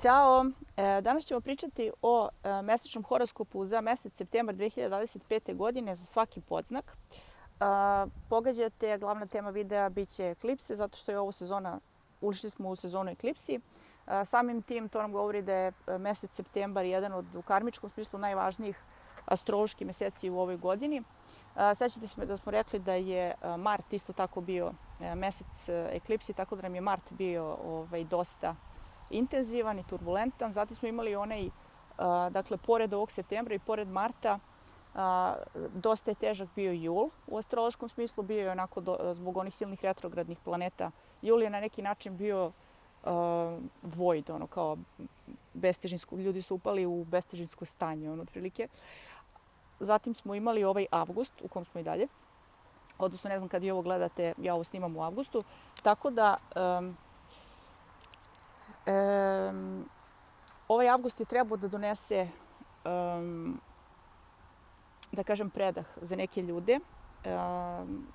Ćao! Danas ćemo pričati o mesečnom horoskopu za mesec septembar 2025. godine za svaki podznak. Pogađate, glavna tema videa biće eklipse, zato što je ovo sezona, ušli smo u sezonu eklipsi. Samim tim to nam govori da je mesec septembar jedan od u karmičkom smislu najvažnijih astroloških meseci u ovoj godini. Sećate se da smo rekli da je mart isto tako bio mesec eklipsi, tako da nam je mart bio dosta intenzivan i turbulentan. Zatim smo imali onaj, dakle, pored ovog septembra i pored marta, dosta je težak bio jul. U astrološkom smislu bio je onako, zbog onih silnih retrogradnih planeta, jul je na neki način bio void, ono kao bestežinsko, ljudi su upali u bestežinsko stanje, ono otprilike. Zatim smo imali ovaj avgust u kom smo i dalje. Odnosno, ne znam kad vi ovo gledate, ja ovo snimam u avgustu. Tako da, ovaj avgust je trebao da donese, da kažem, predah za neke ljude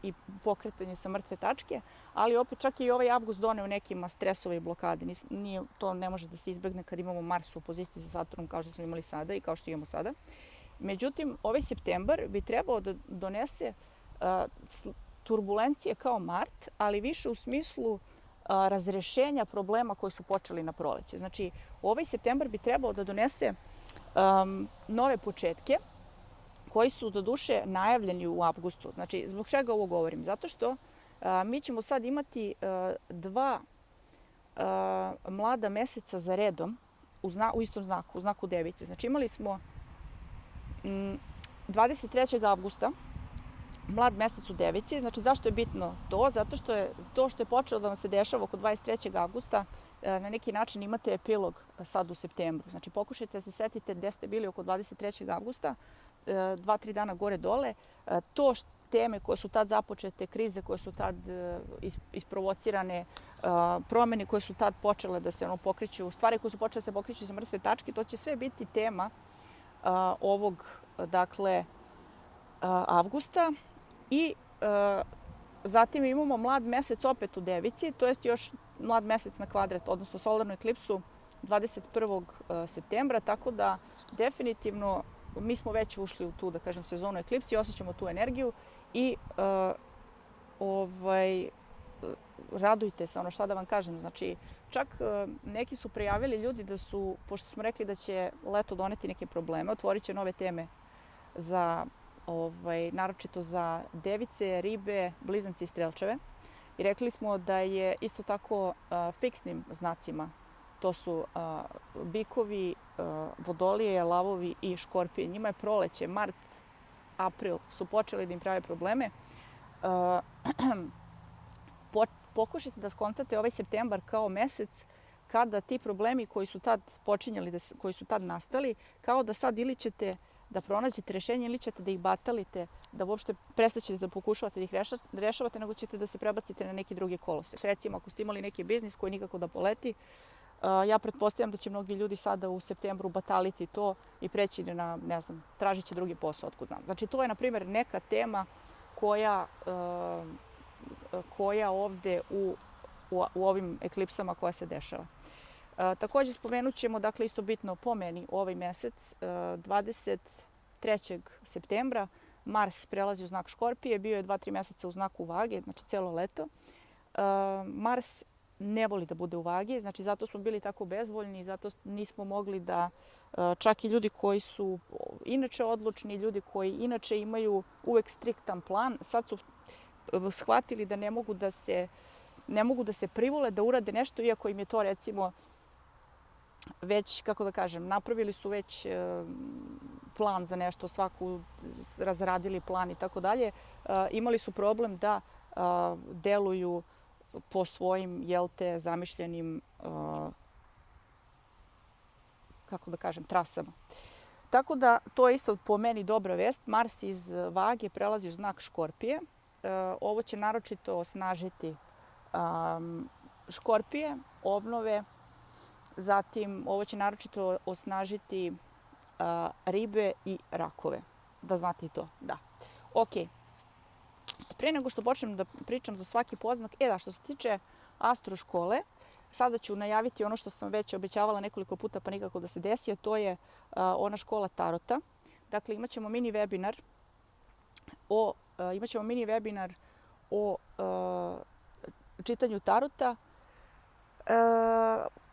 i pokretanje sa mrtve tačke, ali opet čak i ovaj avgust doneo nekima stresove i blokade. To ne može da se izbegne kad imamo Mars u opoziciji sa Saturnom kao što smo imali sada i kao što imamo sada. Međutim, ovaj septembar bi trebao da donese turbulencije kao mart, ali više u smislu razrešenja problema koji su počeli na proleće. Znači, ovaj septembar bi trebao da donese nove početke koji su doduše najavljeni u avgustu. Znači, zbog čega ovo govorim? Zato što mi ćemo sad imati dva mlada meseca za redom u istom znaku, u znaku Device. Znači, imali smo 23. avgusta mlad mesec u Devici. Znači, zašto je bitno to? Zato što je to što je počelo da vam se dešava oko 23. avgusta, na neki način imate epilog sad u septembru. Znači, pokušajte da se setite gde ste bili oko 23. avgusta, 2-3 dana gore-dole. To teme koje su tad započete, krize koje su tad isprovocirane, promene koje su tad počele da se pokreću, stvari koje su počele da se pokreću sa mrtve tačke, to će sve biti tema ovog, dakle, avgusta. I zatim imamo mlad mesec opet u Devici, to jest još mlad mesec na kvadrat, odnosno solarnu eklipsu 21. septembra, tako da definitivno mi smo već ušli u tu, da kažem, sezonu eklipsi, osjećamo tu energiju i radujte se, ono šta da vam kažem. Znači, čak neki su prijavili ljudi da su, pošto smo rekli da će leto doneti neke probleme, otvorit će nove teme za naročito za Device, Ribe, Blizance i Strelčeve. I rekli smo da je isto tako fiksnim znacima, to su bikovi, vodolije, lavovi i škorpije. Njima je proleće, mart, april su počeli da im prave probleme. Pokušajte da skontate ovaj septembar kao mesec kada ti problemi koji su tad počinjali, koji su tad nastali, kao da sad ili ćete da pronađete rešenje ili ćete da ih batalite, da uopšte prestaćete da pokušavate da ih rešavate, nego ćete da se prebacite na neki drugi kolosek. Recimo, ako ste imali neki biznis koji nikako da poleti, ja pretpostavljam da će mnogi ljudi sada u septembru bataliti to i preći na, ne znam, tražit će drugi posao, otkud znam. Znači, to je, na primjer, neka tema koja ovde u ovim eklipsama koja se dešava. Također spomenut ćemo, dakle, isto bitno po meni ovaj mesec, 23. septembra, Mars prelazi u znak Škorpije, bio je 2-3 meseca u znaku Vage, znači celo leto. Mars ne voli da bude u Vagi, znači zato smo bili tako bezvoljni, zato nismo mogli da, čak i ljudi koji su inače odlučni, ljudi koji inače imaju uvek striktan plan, sad su shvatili da ne mogu da se privole da urade nešto, iako im je to, recimo, već, kako da kažem, napravili su već plan za nešto, svaku razradili plan i tako dalje. Imali su problem da deluju po svojim, zamišljenim, kako da kažem, trasama. Tako da, to je isto po meni dobra vest. Mars iz Vage prelazi u znak Škorpije. Ovo će naročito osnažiti Škorpije, obnove. Zatim, ovo će naročito osnažiti Ribe i Rakove. Da znate i to, da. Ok. Pre nego što počnem da pričam za svaki podznak, što se tiče astro škole, Sada ću najaviti ono što sam već obećavala nekoliko puta pa nikako da se desi, a to je ona škola tarota. Dakle, imat ćemo mini webinar o čitanju tarota.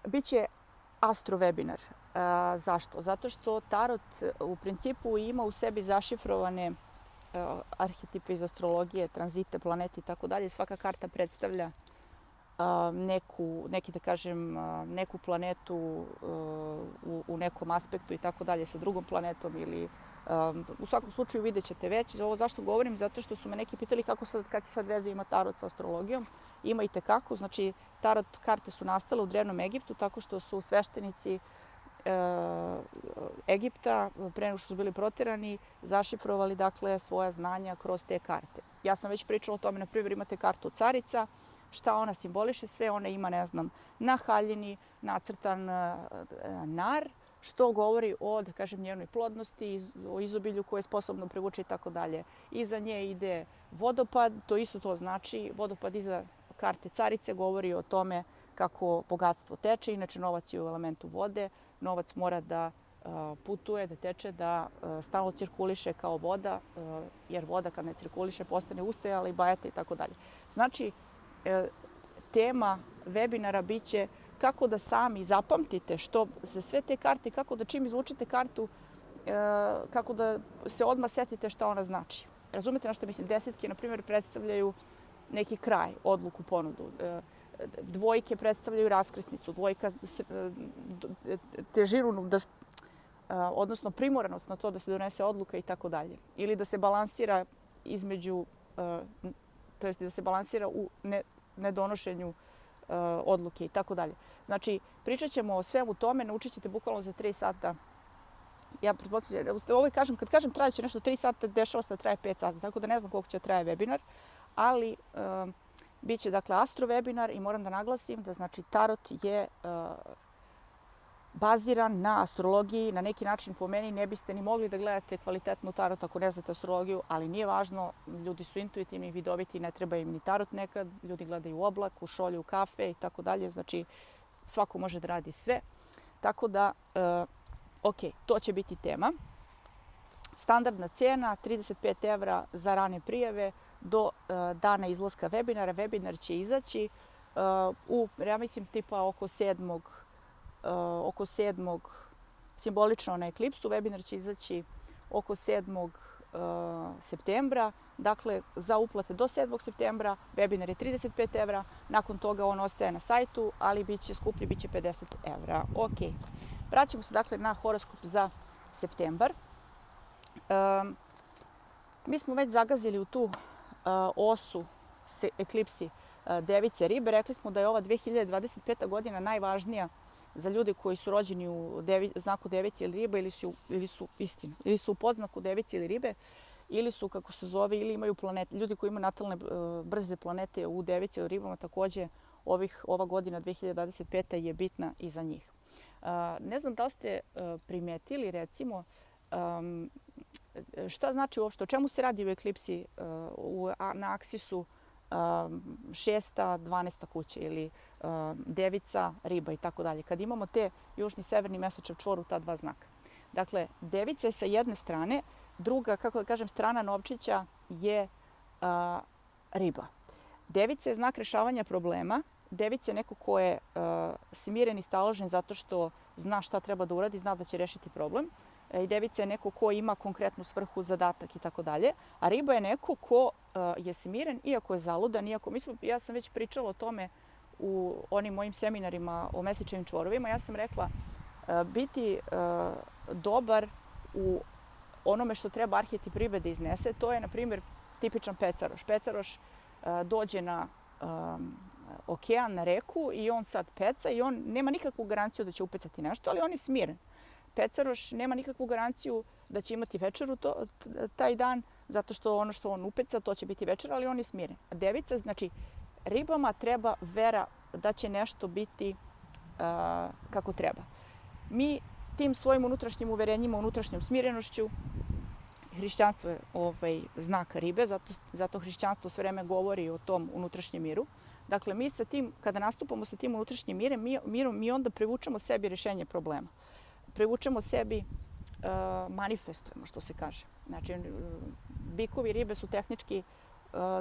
Biće astro webinar. Zašto? Zato što tarot u principu ima u sebi zašifrovane arhetipe iz astrologije, tranzite, planete i tako dalje. Svaka karta predstavlja neku planetu u nekom aspektu i tako dalje sa drugom planetom ili u svakom slučaju vidjet ćete već. Ovo zašto govorim? Zato što su me neki pitali kakve sad veze ima tarot sa astrologijom. Ima i tekako. Znači, tarot karte su nastale u Drevnom Egiptu tako što su sveštenici Egipta, pre nego što su bili proterani, zašifrovali dakle svoja znanja kroz te karte. Ja sam već pričala o tome, na primjer imate kartu Carica, šta ona simboliše, sve ona ima, ne znam, na haljini nacrtan nar, što govori o, da kažem, njenoj plodnosti, o izobilju koje je sposobno privući i tako dalje. Iza nje ide vodopad, to isto to znači, vodopad iza karte Carice govori o tome kako bogatstvo teče, inače novac je u elementu vode, novac mora da putuje, da teče, da stalno cirkuliše kao voda, jer voda kad ne cirkuliše postane ustajala i bajata i tako dalje. Znači, tema webinara biće kako da sami zapamtite što za sve te karte, kako da čim izvučete kartu, kako da se odmah setite šta ona znači. Razumete na što mislim? Desetke, na primjer, predstavljaju neki kraj, odluku, ponudu. Dvojke predstavljaju raskrsnicu, dvojka težinu, odnosno primoranost na to da se donese odluka i tako dalje. Ili da se balansira između, to jest da se balansira u nedonošenju odluke i tako dalje. Znači, pričat ćemo o svemu tome, naučit ćete bukvalno za 3 sata. Ja pretpostavljam, kad kažem trajeće nešto 3 sata, dešava se da traje 5 sata, tako da ne znam koliko će traje webinar, ali biće dakle astro webinar i moram da naglasim da znači tarot je baziran na astrologiji, na neki način po meni ne biste ni mogli da gledate kvalitetnu tarot ako ne znate astrologiju, ali nije važno, ljudi su intuitivni, vidoviti, ne treba im ni tarot nekad, ljudi gledaju u oblak, u šolju, u kafe i tako dalje, znači svako može da radi sve. Tako da, ok, to će biti tema. Standardna cijena 35 € za rane prijave do dana izlaska webinara. Webinar će izaći ja mislim tipa oko 7. simbolično na eklipsu. Webinar će izaći oko 7. septembra. Dakle, za uplate do 7. septembra webinar je 35 €. Nakon toga on ostaje na sajtu, ali biće skuplji, biće 50 €. Ok. Vraćamo se dakle na horoskop za septembar. Mi smo već zagazili u tu osu eklipsi Device Ribe. Rekli smo da je ova 2025. godina najvažnija za ljude koji su rođeni u znaku Device ili Ribe ili su u podznaku Device ili Ribe ili su, kako se zove, ili imaju planete. Ljudi koji imaju natalne brze planete u Devici ili Ribama također ova godina 2025. je bitna i za njih. Ne znam da li ste primetili, recimo, šta znači uopšte, o čemu se radi u eklipsi na aksisu 6. 12. kuća ili Devica, Riba i tako dalje. Kad imamo te južni severni mesečev čvor u ta dva znaka. Dakle, Devica je sa jedne strane, druga, kako da kažem, strana novčića je Riba. Devica je znak rešavanja problema. Devica je neko ko je smiren i staložen zato što zna šta treba da uradi, zna da će rešiti problem. I Devica je neko ko ima konkretnu svrhu, zadatak i tako dalje. A Riba je neko ko je smiren, iako je zaludan, ja sam već pričala o tome u onim mojim seminarima o mesečevim čvorovima. Ja sam rekla biti dobar u onome što treba arhetip Ribe da iznese. To je, na primjer, tipičan pecaroš. Pecaroš dođe na okean, na reku i on sad peca i on nema nikakvu garanciju da će upecati nešto, ali on je smiren. Pecaroš nema nikakvu garanciju da će imati večeru taj dan, zato što ono što on upeca, to će biti večera, ali on je smiren. A Devica, znači, Ribama treba vera da će nešto biti kako treba. Mi tim svojim unutrašnjim uverenjima, unutrašnjom smirenošću, hrišćanstvo je znak Ribe, zato hrišćanstvo sve vreme govori o tom unutrašnjem miru. Dakle, mi sa tim, kada nastupamo sa tim unutrašnjim mirom, mi onda privučemo sebi rješenje problema. Privučemo sebi, manifestujemo, što se kaže. Znači, bikovi i ribe su tehnički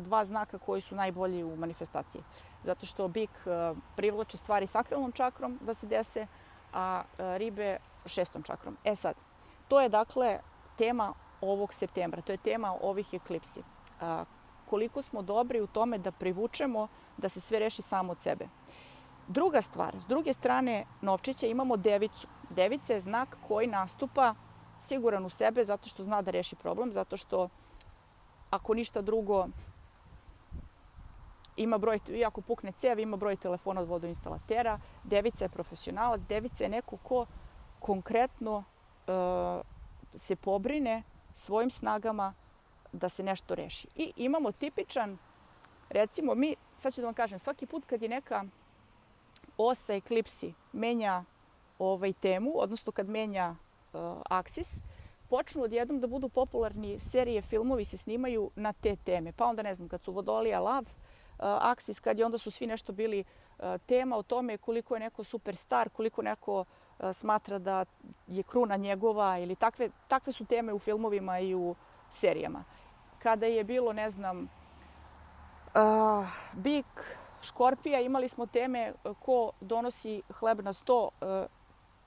dva znaka koji su najbolji u manifestaciji. Zato što bik privlači stvari sakralnom čakrom da se dese, a ribe 6. čakrom. Sad, to je dakle tema ovog septembra, to je tema ovih eklipsi. Koliko smo dobri u tome da privučemo da se sve reši samo od sebe. Druga stvar, s druge strane novčića imamo devicu. Devica je znak koji nastupa siguran u sebe zato što zna da reši problem, zato što ako ništa drugo ima broj, iako pukne cev, ima broj telefona od vodoinstalatera. Devica je profesionalac, devica je neko ko konkretno se pobrine svojim snagama da se nešto reši. I imamo tipičan, recimo sad ću da vam kažem, svaki put kad je neka osa eklipsi menja temu, odnosno kad menja aksis, počnu odjednom da budu popularni serije, filmovi se snimaju na te teme. Pa onda, ne znam, kad su Vodolija, Lav, aksis, kad je onda su svi nešto bili tema o tome koliko je neko superstar, koliko neko smatra da je kruna njegova ili takve su teme u filmovima i u serijama. Kada je bilo, ne znam, bik, škorpija, imali smo teme ko donosi hleb na sto,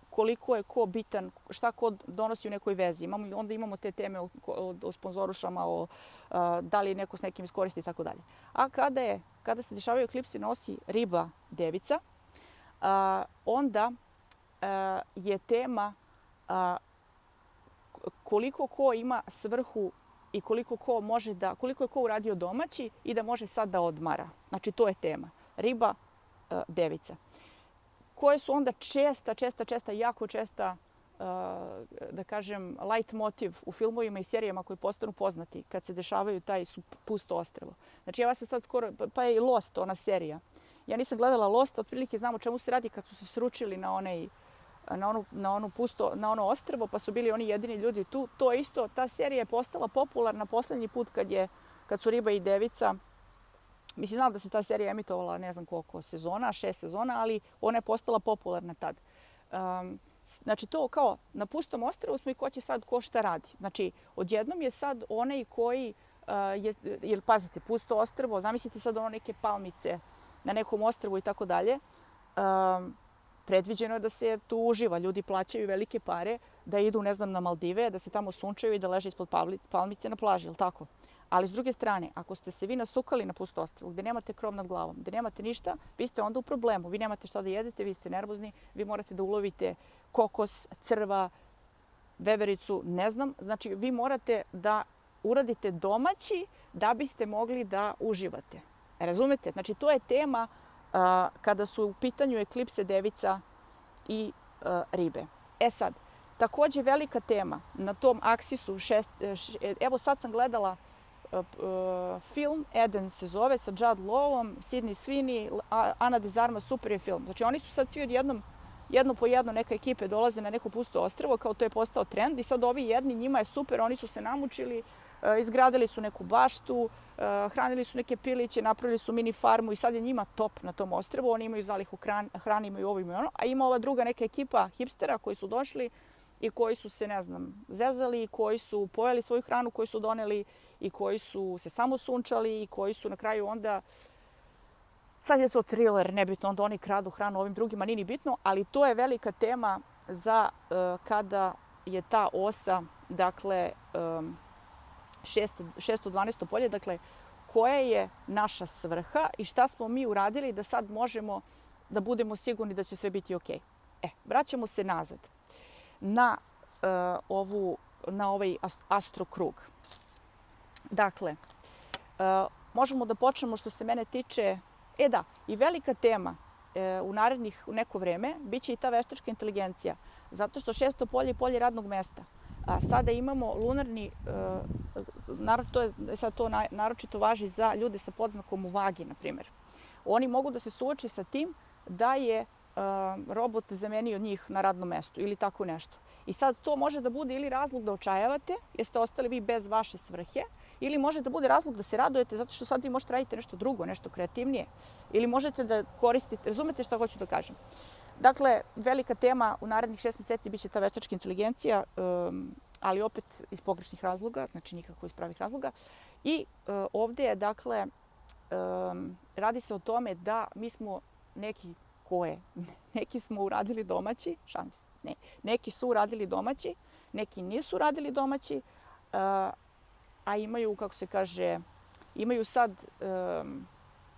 koliko je ko bitan, šta ko donosi u nekoj vezi. Onda imamo te teme o sponzorušama, o da li je neko s nekim iskoristi i tako dalje. A kada se dešavaju eklipsi nosi riba, devica, onda je tema koliko ko ima svrhu i koliko je ko uradio domaći i da može sad da odmara. Znači, to je tema. Riba, devica. Koje su onda jako česta, da kažem, light motiv u filmovima i serijama koji postanu poznati kad se dešavaju taj pusto ostrvo. Znači, ja sam sad skoro, pa je i Lost, ona serija. Ja nisam gledala Lost, otprilike znam o čemu se radi kad su se sručili na ono ostrvo, pa su bili oni jedini ljudi tu. To isto, ta serija je postala popularna posljednji put kad su riba i devica. Mislim, znam da se ta serija emitovala ne znam koliko sezona, 6 sezona, ali ona je postala popularna tad. Znači, to kao na pustom ostrvu smo i ko će sad ko šta radi. Znači, odjednom je sad onaj koji jer pazite, pusto ostrvo, zamislite sad ono neke palmice na nekom ostrvu i tako dalje. Predviđeno je da se tu uživa. Ljudi plaćaju velike pare da idu, ne znam, na Maldive, da se tamo sunčaju i da leže ispod palmice na plaži, je li tako? Ali s druge strane, ako ste se vi nasukali na pusto ostrvo, gdje nemate krov nad glavom, gdje nemate ništa, vi ste onda u problemu. Vi nemate šta da jedete, vi ste nervozni, vi morate da ulovite kokos, crva, vevericu, ne znam. Znači, vi morate da uradite domaći da biste mogli da uživate. Razumete? Znači, to je tema kada su u pitanju eklipse, devica i ribe. Sad, također velika tema na tom aksisu, evo sad sam gledala film, Eden se zove, sa Jude Lawom, Sydney Sweeney, Ana de Armas, super je film. Znači, oni su sad svi odjednom, jedno po jedno, neka ekipe dolaze na neko pusto ostrvo, kao to je postao trend i sad ovi jedni, njima je super, oni su se namučili, izgradili su neku baštu, hranili su neke piliće, napravili su mini farmu i sad je njima top na tom ostrvu. Oni imaju zalihu hrane, imaju ovo i ono. A ima ova druga neka ekipa hipstera koji su došli i koji su se, ne znam, zezali, koji su pojeli svoju hranu koju su doneli i koji su se samo sunčali i koji su na kraju onda... Sad je to thriller, nebitno, onda oni kradu hranu ovim drugima, nije ni bitno, ali to je velika tema za kada je ta osa, dakle, 612. polje, dakle, koja je naša svrha i šta smo mi uradili da sad možemo da budemo sigurni da će sve biti okej. Vraćamo se nazad na ovaj astrokrug. Dakle, možemo da počnemo što se mene tiče. I velika tema u narednih neko vreme biće i ta veštačka inteligencija. Zato što 6. polje je polje radnog mesta. Sada imamo lunarni, to naročito važi za ljude sa podznakom u vagi, na primjer. Oni mogu da se suoče sa tim da je robot zamenio njih na radnom mestu ili tako nešto. I sad to može da bude ili razlog da očajavate, jer ste ostali vi bez vaše svrhe, Ili može da bude razlog da se radujete zato što sad vi možete raditi nešto drugo, nešto kreativnije. Ili možete da koristite, razumete šta hoću da kažem. Dakle, velika tema u narednih 6 mjeseci biće ta veštačka inteligencija, ali opet iz pogrešnih razloga, znači nikako iz pravih razloga. I ovdje je, dakle, radi se o tome da mi smo neki smo uradili domaći, šalim se, ne, neki su uradili domaći, neki nisu radili domaći, a imaju, kako se kaže, imaju sad,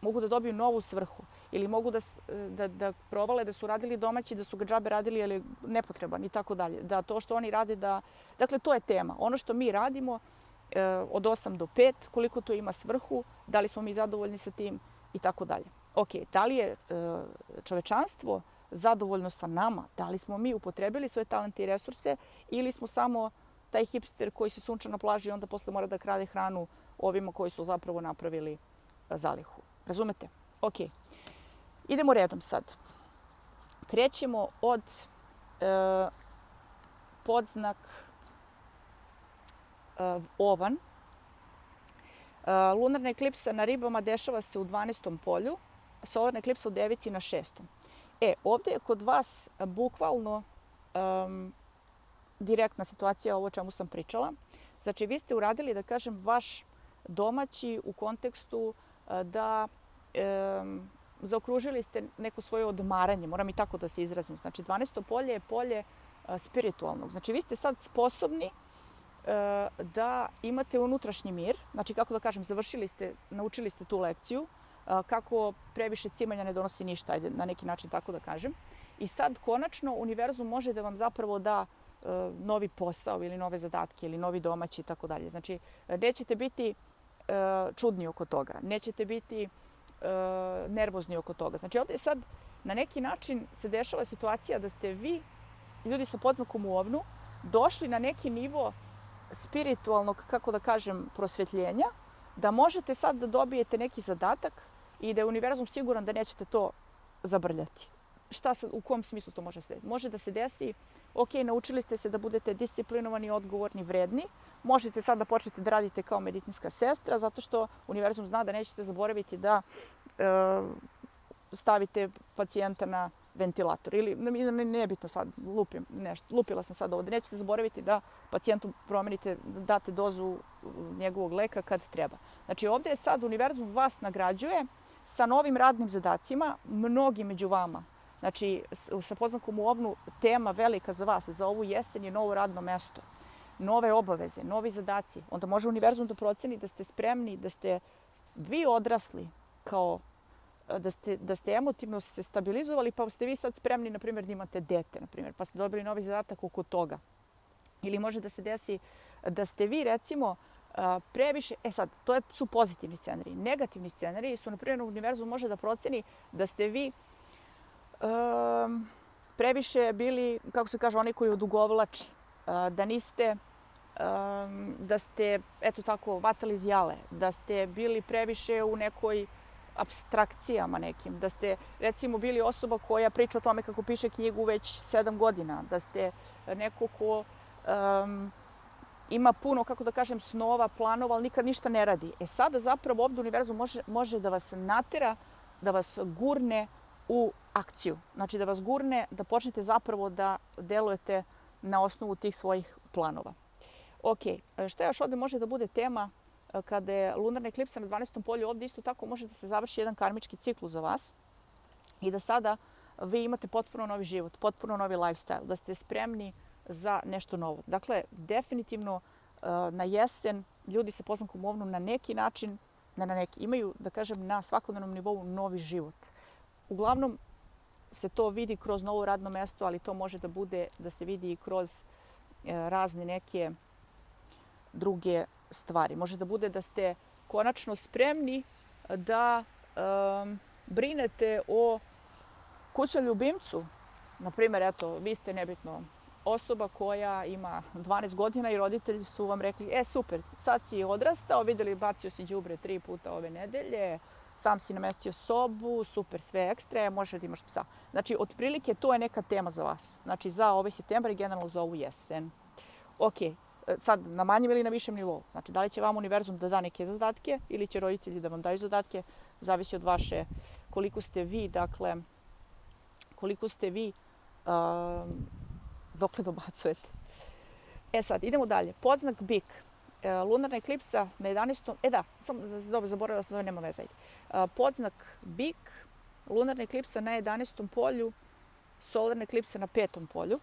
mogu da dobiju novu svrhu ili mogu da provale da su radili domaći, da su ga džabe radili, ali nepotreban i tako dalje. Da to što oni rade, dakle, to je tema. Ono što mi radimo od 8 do 5, koliko to ima svrhu, da li smo mi zadovoljni sa tim i tako dalje. Ok, da li je čovečanstvo zadovoljno sa nama? Da li smo mi upotrebili svoje talente i resurse ili smo samo taj hipster koji se sunča na plaži i onda posle mora da krade hranu ovima koji su zapravo napravili zalihu. Razumete? Ok. Idemo redom sad. Krećemo od podznak Ovan. Lunarna eklipsa na Ribama dešava se u 12. polju, solarna eklipsa u Devici na 6. Ovdje je kod vas bukvalno direktna situacija ovo o čemu sam pričala. Znači, vi ste uradili, da kažem, vaš domaći u kontekstu da zaokružili ste neko svoje odmaranje, moram i tako da se izrazim. Znači, 12. polje je polje spiritualnog. Znači, vi ste sad sposobni da imate unutrašnji mir. Znači, kako da kažem, naučili ste tu lekciju, kako previše cimanja ne donosi ništa, ajde, na neki način tako da kažem. I sad, konačno, univerzum može da vam zapravo da novi posao ili nove zadatke ili novi domaći i tako dalje. Znači, nećete biti čudni oko toga, nećete biti nervozni oko toga. Znači, ovdje sad na neki način se dešava situacija da ste vi, ljudi sa podznakom u Ovnu, došli na neki nivo spiritualnog, kako da kažem, prosvjetljenja, da možete sad da dobijete neki zadatak i da je univerzum siguran da nećete to zabrljati. U kom smislu to može da se desi? Može da se desi, ok, naučili ste se da budete disciplinovani, odgovorni, vredni, možete sad da počnete da radite kao medicinska sestra, zato što univerzum zna da nećete zaboraviti da stavite pacijenta na ventilator. Ili, nebitno sad, lupila sam sad ovdje, nećete zaboraviti da pacijentu promenite, date dozu njegovog leka kad treba. Znači, ovdje je sad univerzum vas nagrađuje sa novim radnim zadacima, mnogi među vama. Znači, sa podznakom u Ovnu, tema velika za vas, za ovu jesen je novo radno mesto, nove obaveze, novi zadaci. Onda može univerzum da proceni da ste spremni, da ste vi odrasli, kao da ste emotivno se stabilizovali, pa ste vi sad spremni, na primjer, da imate dete, na primjer, pa ste dobili novi zadatak oko toga. Ili može da se desi da ste vi, recimo, previše, sad, to su pozitivni scenariji. Negativni scenariji su, na primjer, univerzum može da proceni da ste vi previše bili, kako se kaže, oni koji odugovlači, da niste, da ste, eto tako, vatali iz jale, da ste bili previše u nekoj apstrakcijama nekim, da ste, recimo, bili osoba koja priča o tome kako piše knjigu već 7 godina, da ste neko ko ima puno, kako da kažem, snova, planova, ali nikad ništa ne radi. Sada zapravo ovdje univerzum može da vas natera, da vas gurne u akciju. Znači da vas gurne da počnete zapravo da delujete na osnovu tih svojih planova. Ok, šta još ovdje može da bude tema kada je lunarna eklipsa na 12. polju? Ovdje isto tako može da se završi jedan karmički ciklus za vas i da sada vi imate potpuno novi život, potpuno novi lifestyle, da ste spremni za nešto novo. Dakle, definitivno na jesen ljudi sa podznakom u Ovnu na neki način, imaju, da kažem, na svakodnevnom nivou novi život. Uglavnom se to vidi kroz novo radno mesto, ali to može da bude da se vidi i kroz razne neke druge stvari. Može da bude da ste konačno spremni da brinete o kućnom ljubimcu. Naprimjer, eto, vi ste nebitno osoba koja ima 12 godina i roditelji su vam rekli, super, sad si odrastao, vidjeli, bacio si đubre 3 puta ove nedelje, sam si namestio sobu, super, sve ekstra, možeš da imaš psa. Znači, otprilike, to je neka tema za vas. Znači, za ovaj septembar i generalno za ovu jesen. Ok, sad na manjem ili na višem nivou. Znači, da li će vam univerzum da da neke zadatke ili će roditelji da vam daju zadatke, zavisi od vaše, koliko ste vi, dakle, dokle dobacujete. Sad, idemo dalje. Podznak bik. Lunarna eklipsa na 11. Dobro, zaboravila sam, nema veze. Podznak bik, lunarna eklipsa na 11. polju, solarna eklipsa na 5. polju.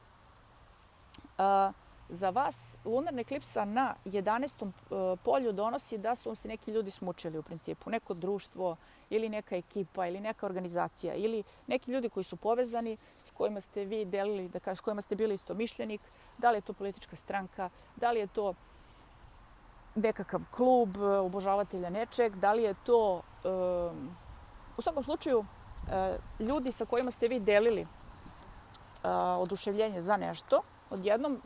Za vas lunarna eklipsa na 11. polju donosi da su vam se neki ljudi smučili u principu. Neko društvo ili neka ekipa ili neka organizacija ili neki ljudi koji su povezani s kojima ste vi delili, s kojima ste bili istomišljenik. Da li je to politička stranka, da li je to nekakav klub obožavatelja nečeg, da li je to u svakom slučaju ljudi sa kojima ste vi delili oduševljenje za nešto, odjednom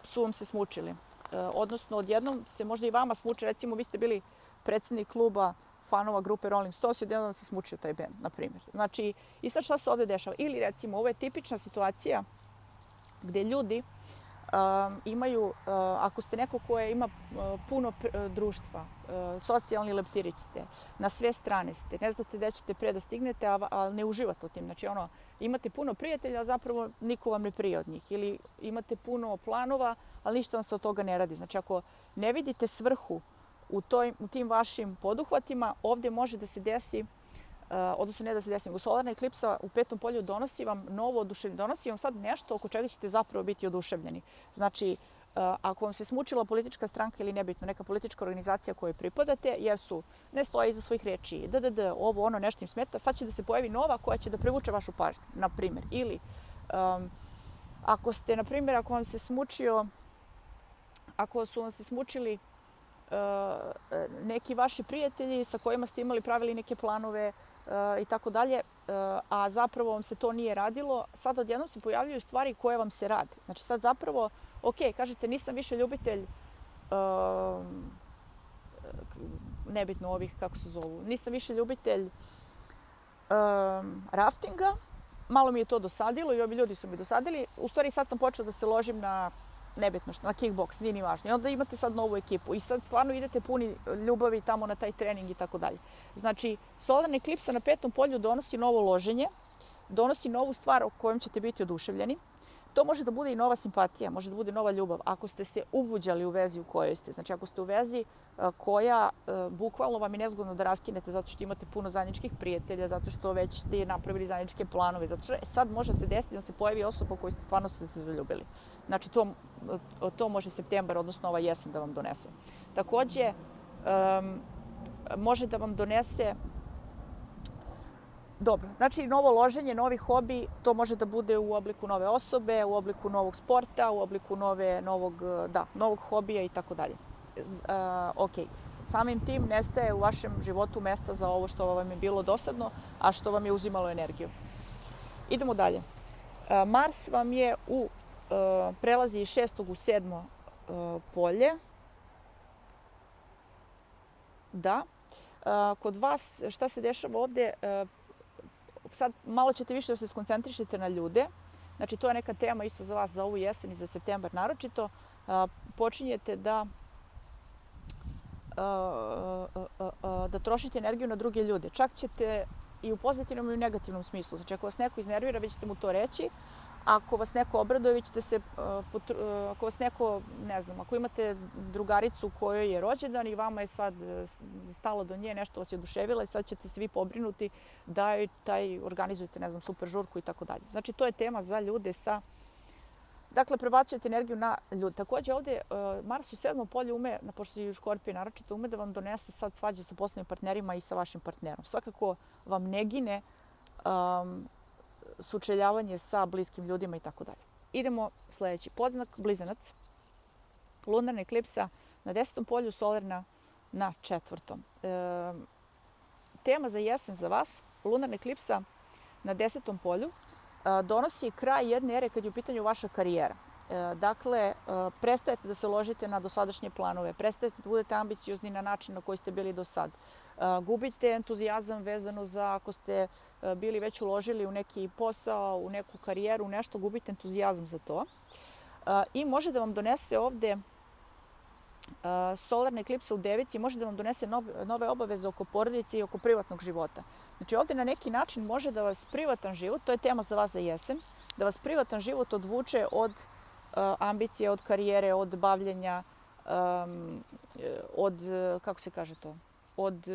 su vam se smučili. Odnosno, odjednom se možda i vama smuči. Recimo, vi ste bili predsjednik kluba fanova grupe Rolling Stones i odjednom se smučio taj band, na primjer. Znači, i sad šta se ovdje dešava? Ili, recimo, ovo je tipična situacija gdje ljudi imaju, ako ste neko koje ima puno društva, socijalni leptirić ste, na sve strane ste, ne znate gdje ćete pre da stignete, a ne uživate u tim. Znači, imate puno prijatelja, a zapravo niko vam ne prije od njih. Ili imate puno planova, ali ništa vam se od toga ne radi. Znači, ako ne vidite svrhu u tim vašim poduhvatima, ovdje može da se desi, odnosno ne da se desi, nego solarna eklipsa u 5. polju donosi vam novo oduševljenje, donosi vam sad nešto oko čega ćete zapravo biti oduševljeni. Znači, ako vam se smučila politička stranka ili nebitno neka politička organizacija kojoj pripadate, jer su ne stoje iza svojih reči, ovo, ono, nešto im smeta, sad će da se pojavi nova koja će da privuče vašu pažnju, na primjer. Ili, ako vam se smučio, ako su vam se smučili neki vaši prijatelji sa kojima ste pravili neke planove i tako dalje, a zapravo vam se to nije radilo, sad odjednom se pojavljaju stvari koje vam se rade. Znači sad zapravo, kažete nisam više ljubitelj nebitno ovih, kako se zovu, nisam više ljubitelj raftinga, malo mi je to dosadilo i ovi ljudi su mi dosadili. U stvari sad sam počela da se ložim na nebitno što, na kickboks, nije ni važno. I onda imate sad novu ekipu i sad stvarno idete puni ljubavi tamo na taj trening i tako dalje. Znači, solarna eklipsa na 5. polju donosi novo loženje, donosi novu stvar o kojom ćete biti oduševljeni. To može da bude i nova simpatija, može da bude nova ljubav. Ako ste se ubuđali u vezi u kojoj ste, znači ako ste u vezi koja bukvalno vam je nezgodno da raskinete zato što imate puno zajedničkih prijatelja, zato što već ste napravili zajedničke planove, zato što sad može se desiti da se pojavi osoba koju ste stvarno se zaljubili. Znači to može septembar, odnosno ova jesen da vam donese. Takođe, može da vam donese dobro, znači novo loženje, novi hobi, to može da bude u obliku nove osobe, u obliku novog sporta, u obliku novog hobija i tako dalje. Samim tim nestaje u vašem životu mesta za ovo što vam je bilo dosadno, a što vam je uzimalo energiju. Idemo dalje. Mars vam je prelazi iz 6. u 7. polje. Da. Kod vas, šta se dešava ovdje? Sad malo ćete više da se skoncentrišete na ljude. Znači, to je neka tema isto za vas za ovu jesen i za septembar naročito. Počinjete da trošite energiju na druge ljude. Čak ćete i u pozitivnom i u negativnom smislu. Znači, ako vas neko iznervira, vi ćete mu to reći. Ako vas neko obraduje, vi ćete se, ako vas neko, ne znam, ako imate drugaricu kojoj je rođendan i vama je sad stalo do nje, nešto vas je oduševilo i sad ćete se vi pobrinuti da joj organizujete, ne znam, super žurku i tako dalje. Znači, to je tema za ljude Dakle, prebacujete energiju na ljude. Također ovdje Mars u 7. polju pošto je u Škorpiji naročito, ume da vam donese sad svađe sa poslovnim partnerima i sa vašim partnerom. Svakako vam ne gine sučeljavanje sa bliskim ljudima i tako dalje. Idemo sljedeći podznak, blizanac. Lunarna eklipsa na 10. polju, solarna na 4. Tema za jesen za vas, lunarna eklipsa na 10. polju, donosi kraj jedne ere kad je u pitanju vaša karijera. Dakle, prestajete da se ložite na dosadašnje planove, prestajete da budete ambiciozni na način na koji ste bili do sad. Gubite entuzijazam vezano za ako ste bili već uložili u neki posao, u neku karijeru, nešto, gubite entuzijazam za to. I može da vam donese ovde solarna eklipsa u Devici, može da vam donese nove obaveze oko porodice i oko privatnog života. Znači ovde na neki način može da vas privatan život, to je tema za vas za jesen, da vas privatan život odvuče od ambicije, od karijere, od bavljenja, od, kako se kaže to, od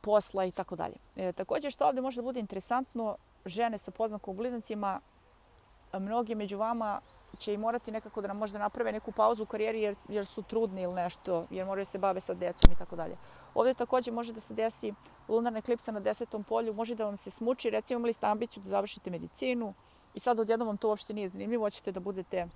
posla i tako dalje. Također što ovdje može da bude interesantno, žene sa poznakom u blizancima, mnogi među vama će i morati nekako da nam možda naprave neku pauzu u karijeri jer su trudni ili nešto, jer moraju se bave sa decom i tako dalje. Ovdje također može da se desi lunarna eklipsa na 10. polju, može da vam se smuči, recimo imali ste ambiciju da završite medicinu i sad odjednom vam to uopšte nije zanimljivo, hoćete da budete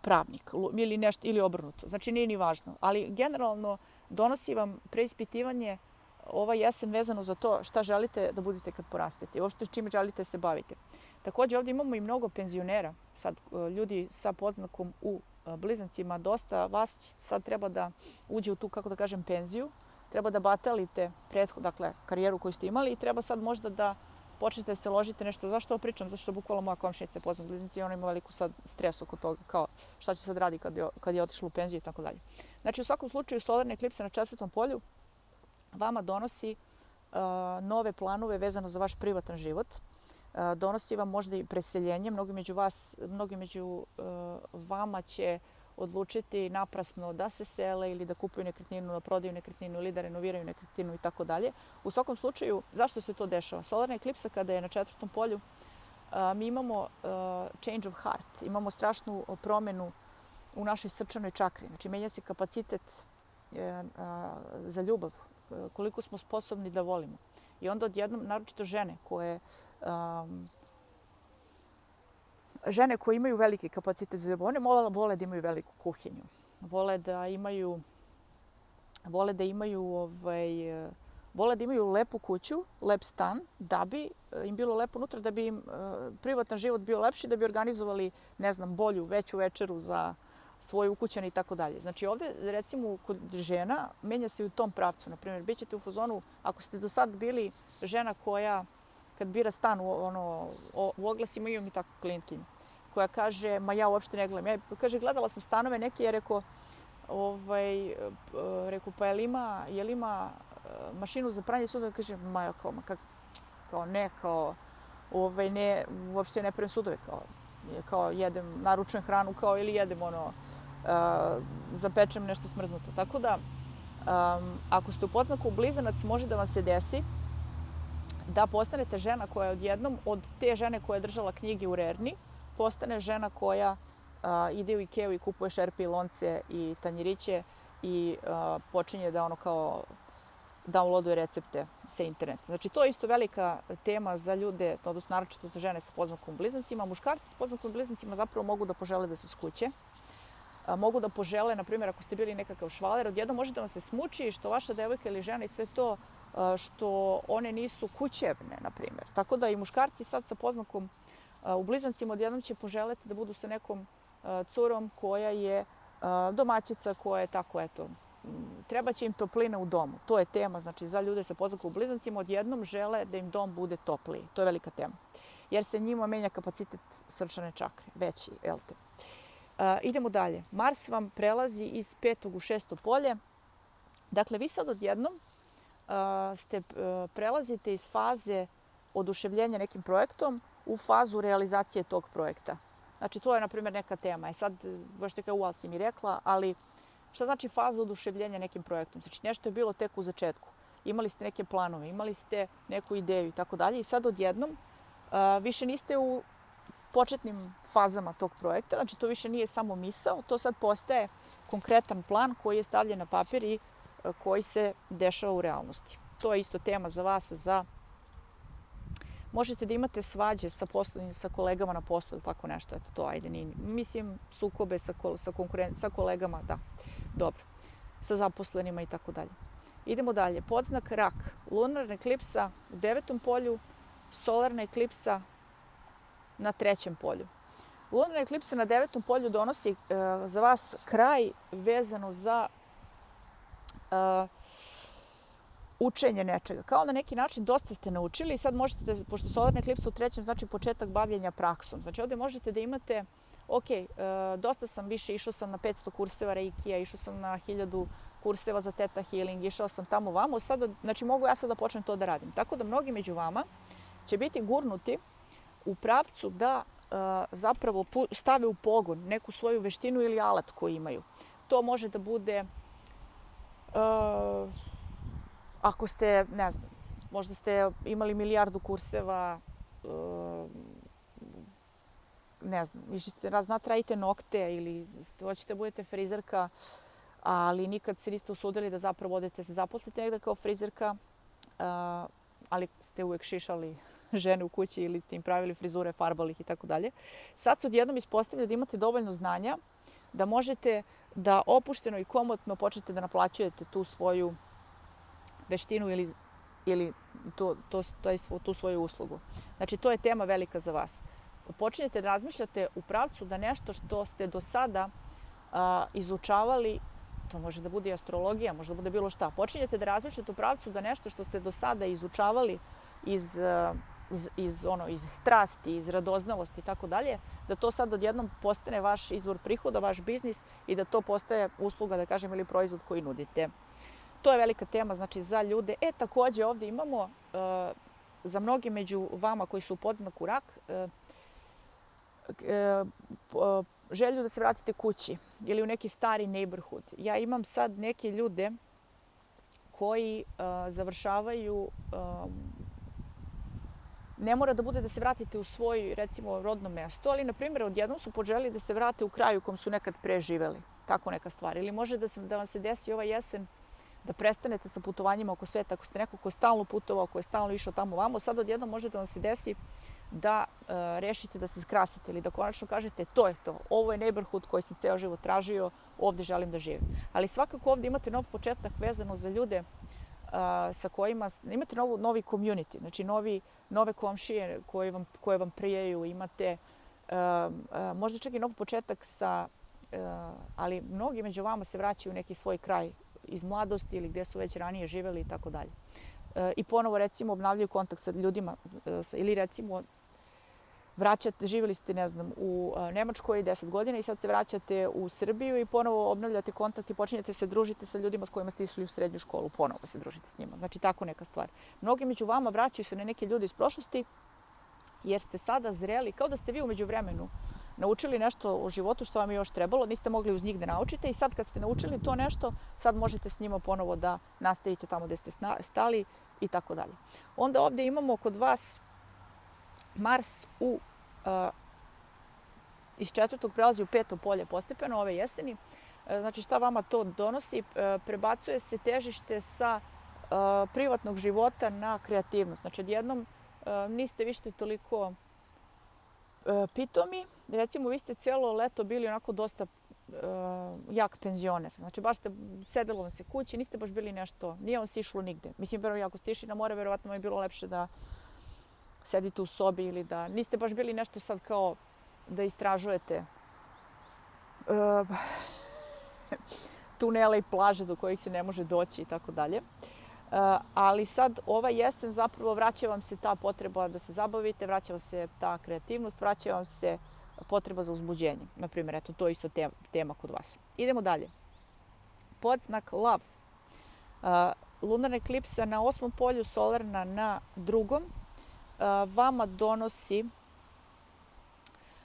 pravnik ili nešto, ili obrnuto. Znači nije ni važno, ali generalno donosi vam preispitivanje ova jesen vezano za to šta želite da budete kad porastete i uopšte čime želite se bavite. Također ovdje imamo i mnogo penzionera, sad ljudi sa podznakom u blizancima, dosta vas sad treba da uđe u tu, kako da kažem, penziju, treba da batalite dakle, karijeru koju ste imali i treba sad možda da počnete da se ložite nešto. Zašto ovo pričam? Zašto bukvalno moja komšinica je poznat blizanci i ona ima veliku sad stres oko toga, kao šta će sad radi kad je otišla u penziju i tako dalje. Znači u svakom slučaju solarna eklipsa na 4. polju vama donosi nove planove vezano za vaš privatan život. Donosi vam možda i preseljenje. Mnogi među vama će odlučiti naprasno da se sele ili da kupuju nekretninu, da prodaju nekretninu ili da renoviraju nekretninu i tako dalje. U svakom slučaju, zašto se to dešava? Solarna eklipsa kada je na 4. polju, mi imamo change of heart, imamo strašnu promjenu u našoj srčanoj čakri. Znači, menja se kapacitet za ljubav, koliko smo sposobni da volimo. I onda odjednom, naročito žene koje imaju veliki kapacitet za ljubav, one vole da imaju veliku kuhinju. Vole da imaju lepu kuću, lep stan, da bi im bilo lepo unutra, da bi im privatan život bio lepši, da bi organizovali, ne znam, bolju, veću večeru za svoje ukućane i tako dalje. Znači ovdje, recimo, kod žena menja se u tom pravcu. Naprimjer, bit ćete u fazonu, ako ste do sad bili žena koja, kad bira stan u oglasima, imam i takvu klijentkinju, koja kaže, ma ja uopšte ne gledam. Kaže, gledala sam stanove neke, rekao, pa jel ima mašinu za pranje sudova? Kaže, ma ne, uopšte ne pravim sudove, kao jedem, naručujem hranu, kao ili jedem zapečem nešto smrznuto. Tako da, ako ste u podznaku blizanac, može da vam se desi da postanete žena koja odjednom, od te žene koja je držala knjige u Rerni, postane žena koja ide u Ikeu i kupuje šerpe i lonce i tanjiriće i počinje da downloaduje recepte sa interneta. Znači, to je isto velika tema za ljude, odnosno naročito za žene sa poznakom blizancima. Muškarci sa poznakom blizancima zapravo mogu da požele da se skuće. Mogu da požele, na primjer, ako ste bili nekakav švaler, odjednom može da vam se smuči što vaša devojka ili žena i sve to što one nisu kućevne, na primjer. Tako da i muškarci sad sa poznakom u blizancima odjednom će poželeti da budu sa nekom curom koja je domaćica, koja je tako, eto, treba će im toplina u domu. To je tema, znači za ljude sa poznakom u blizancima odjednom žele da im dom bude topliji. To je velika tema. Jer se njima menja kapacitet srčane čakre, veći, jel te. Idemo dalje. Mars vam prelazi iz 5. u 6. polje. Dakle, vi sad odjednom prelazite iz faze oduševljenja nekim projektom u fazu realizacije tog projekta. Znači, to je, na primjer, neka tema. Sad, baš teka uval si mi rekla, ali šta znači faza oduševljenja nekim projektom? Znači, nešto je bilo tek u začetku. Imali ste neke planove, imali ste neku ideju i tako dalje. I sad odjednom više niste u početnim fazama tog projekta. Znači, to više nije samo misao, to sad postaje konkretan plan koji je stavljen na papir i koji se dešava u realnosti. To je isto tema za vas, možete da imate svađe sa kolegama na poslu ili tako nešto. Eto to, ajde, mislim, sukobe sa kolegama, da, dobro, sa zaposlenima i tako dalje. Idemo dalje. Podznak rak. Lunarna eklipsa u 9. polju, solarna eklipsa na 3. polju. Lunarna eklipsa na 9. polju donosi za vas kraj vezano za učenje nečega. Kao na neki način dosta ste naučili i sad možete, pošto solarna eklipsa u 3. znači početak bavljenja praksom. Znači ovdje možete da imate, ok, dosta sam više, išao sam na 500 kurseva Reikija, išao sam na 1000 kurseva za Theta Healing, išao sam tamo vamo, sad, znači mogu ja sad da počnem to da radim. Tako da mnogi među vama će biti gurnuti u pravcu da zapravo stave u pogon neku svoju veštinu ili alat koji imaju. To može da bude, ako ste, ne znam, možda ste imali milijardu kurseva, ne znam, išli ste radite nokte ili hoćete budete frizerka, ali nikad se niste usudili da zapravo odete se zaposlite negdje kao frizerka, ali ste uvijek šišali žene u kući ili ste im pravili frizure, farbali ih i tako dalje. Sad se odjednom ispostavlja da imate dovoljno znanja da možete da opušteno i komotno počnete da naplaćujete tu svoju veštinu ili tu svoju uslugu. Znači, to je tema velika za vas. Počinjete da razmišljate u pravcu da nešto što ste do sada izučavali, to može da bude i astrologija, može da bude bilo šta. Počinjete da razmišljate u pravcu da nešto što ste do sada izučavali iz strasti, iz radoznalosti i tako dalje, da to sad odjednom postane vaš izvor prihoda, vaš biznis i da to postaje usluga, da kažem, ili proizvod koji nudite. To je velika tema, znači, za ljude. Također ovdje imamo za mnogi među vama koji su u podznaku rak, želju da se vratite kući ili u neki stari neighborhood. Ja imam sad neke ljude koji završavaju, ne mora da bude da se vratite u svoj, recimo, rodno mesto, ali, na primjer, odjednom su poželjeli da se vrate u kraju u kom su nekad preživeli. Tako neka stvar. Ili može da vam se desi ova jesen da prestanete sa putovanjima oko sveta. Ako ste neko ko je stalno putovao, ko je stalno išao tamo vamo, sad odjednom može da vam se desi da rešite da se skrasite ili da konačno kažete to je to. Ovo je neighborhood koji sam ceo život tražio, ovdje želim da živim. Ali svakako ovdje imate nov početak vezano za ljude sa kojima imate novi community, znači nove komšije koje vam prijaju, imate možda čak i nov početak ali mnogi među vama se vraćaju u neki svoj kraj iz mladosti ili gdje su već ranije živjeli i tako dalje. I ponovo, recimo, obnavljaju kontakt sa ljudima ili, recimo, živjeli ste, ne znam, u Nemačkoj 10 godina i sad se vraćate u Srbiju i ponovo obnavljate kontakt i počinjete se družiti sa ljudima s kojima ste išli u srednju školu, ponovo se družite s njima. Znači, tako neka stvar. Mnogi među vama vraćaju se na neke ljude iz prošlosti jer ste sada zreli, kao da ste vi u međuvremenu naučili nešto o životu što vam je još trebalo, niste mogli uz njih da naučite i sad kad ste naučili to nešto, sad možete s njima ponovo da nastavite tamo gdje ste stali i tako dalje. Onda ovdje imamo kod vas Mars iz 4. prelazi u 5. polje postepeno ove jeseni. Znači, šta vama to donosi? Prebacuje se težište sa privatnog života na kreativnost. Znači, odjednom niste više toliko pitomi. Recimo, vi ste cijelo leto bili onako dosta jak penzioner. Znači, baš ste sedelo vam se kući, niste baš bili nešto, nije vam se išlo nigde. Mislim, ako ste išli na more, verovatno vam je bilo lepše da sedite u sobi ili da niste baš bili nešto sad kao da istražujete tunele i plaže do kojih se ne može doći i tako dalje. Ali sad ova jesen zapravo vraća vam se ta potreba da se zabavite, vraća vam se ta kreativnost, vraća vam se potreba za uzbuđenjem. Naprimjer, eto, to je isto tema kod vas. Idemo dalje. Podznak lav. Lunarna eklipsa na 8. polju, solarna na 2. Vama donosi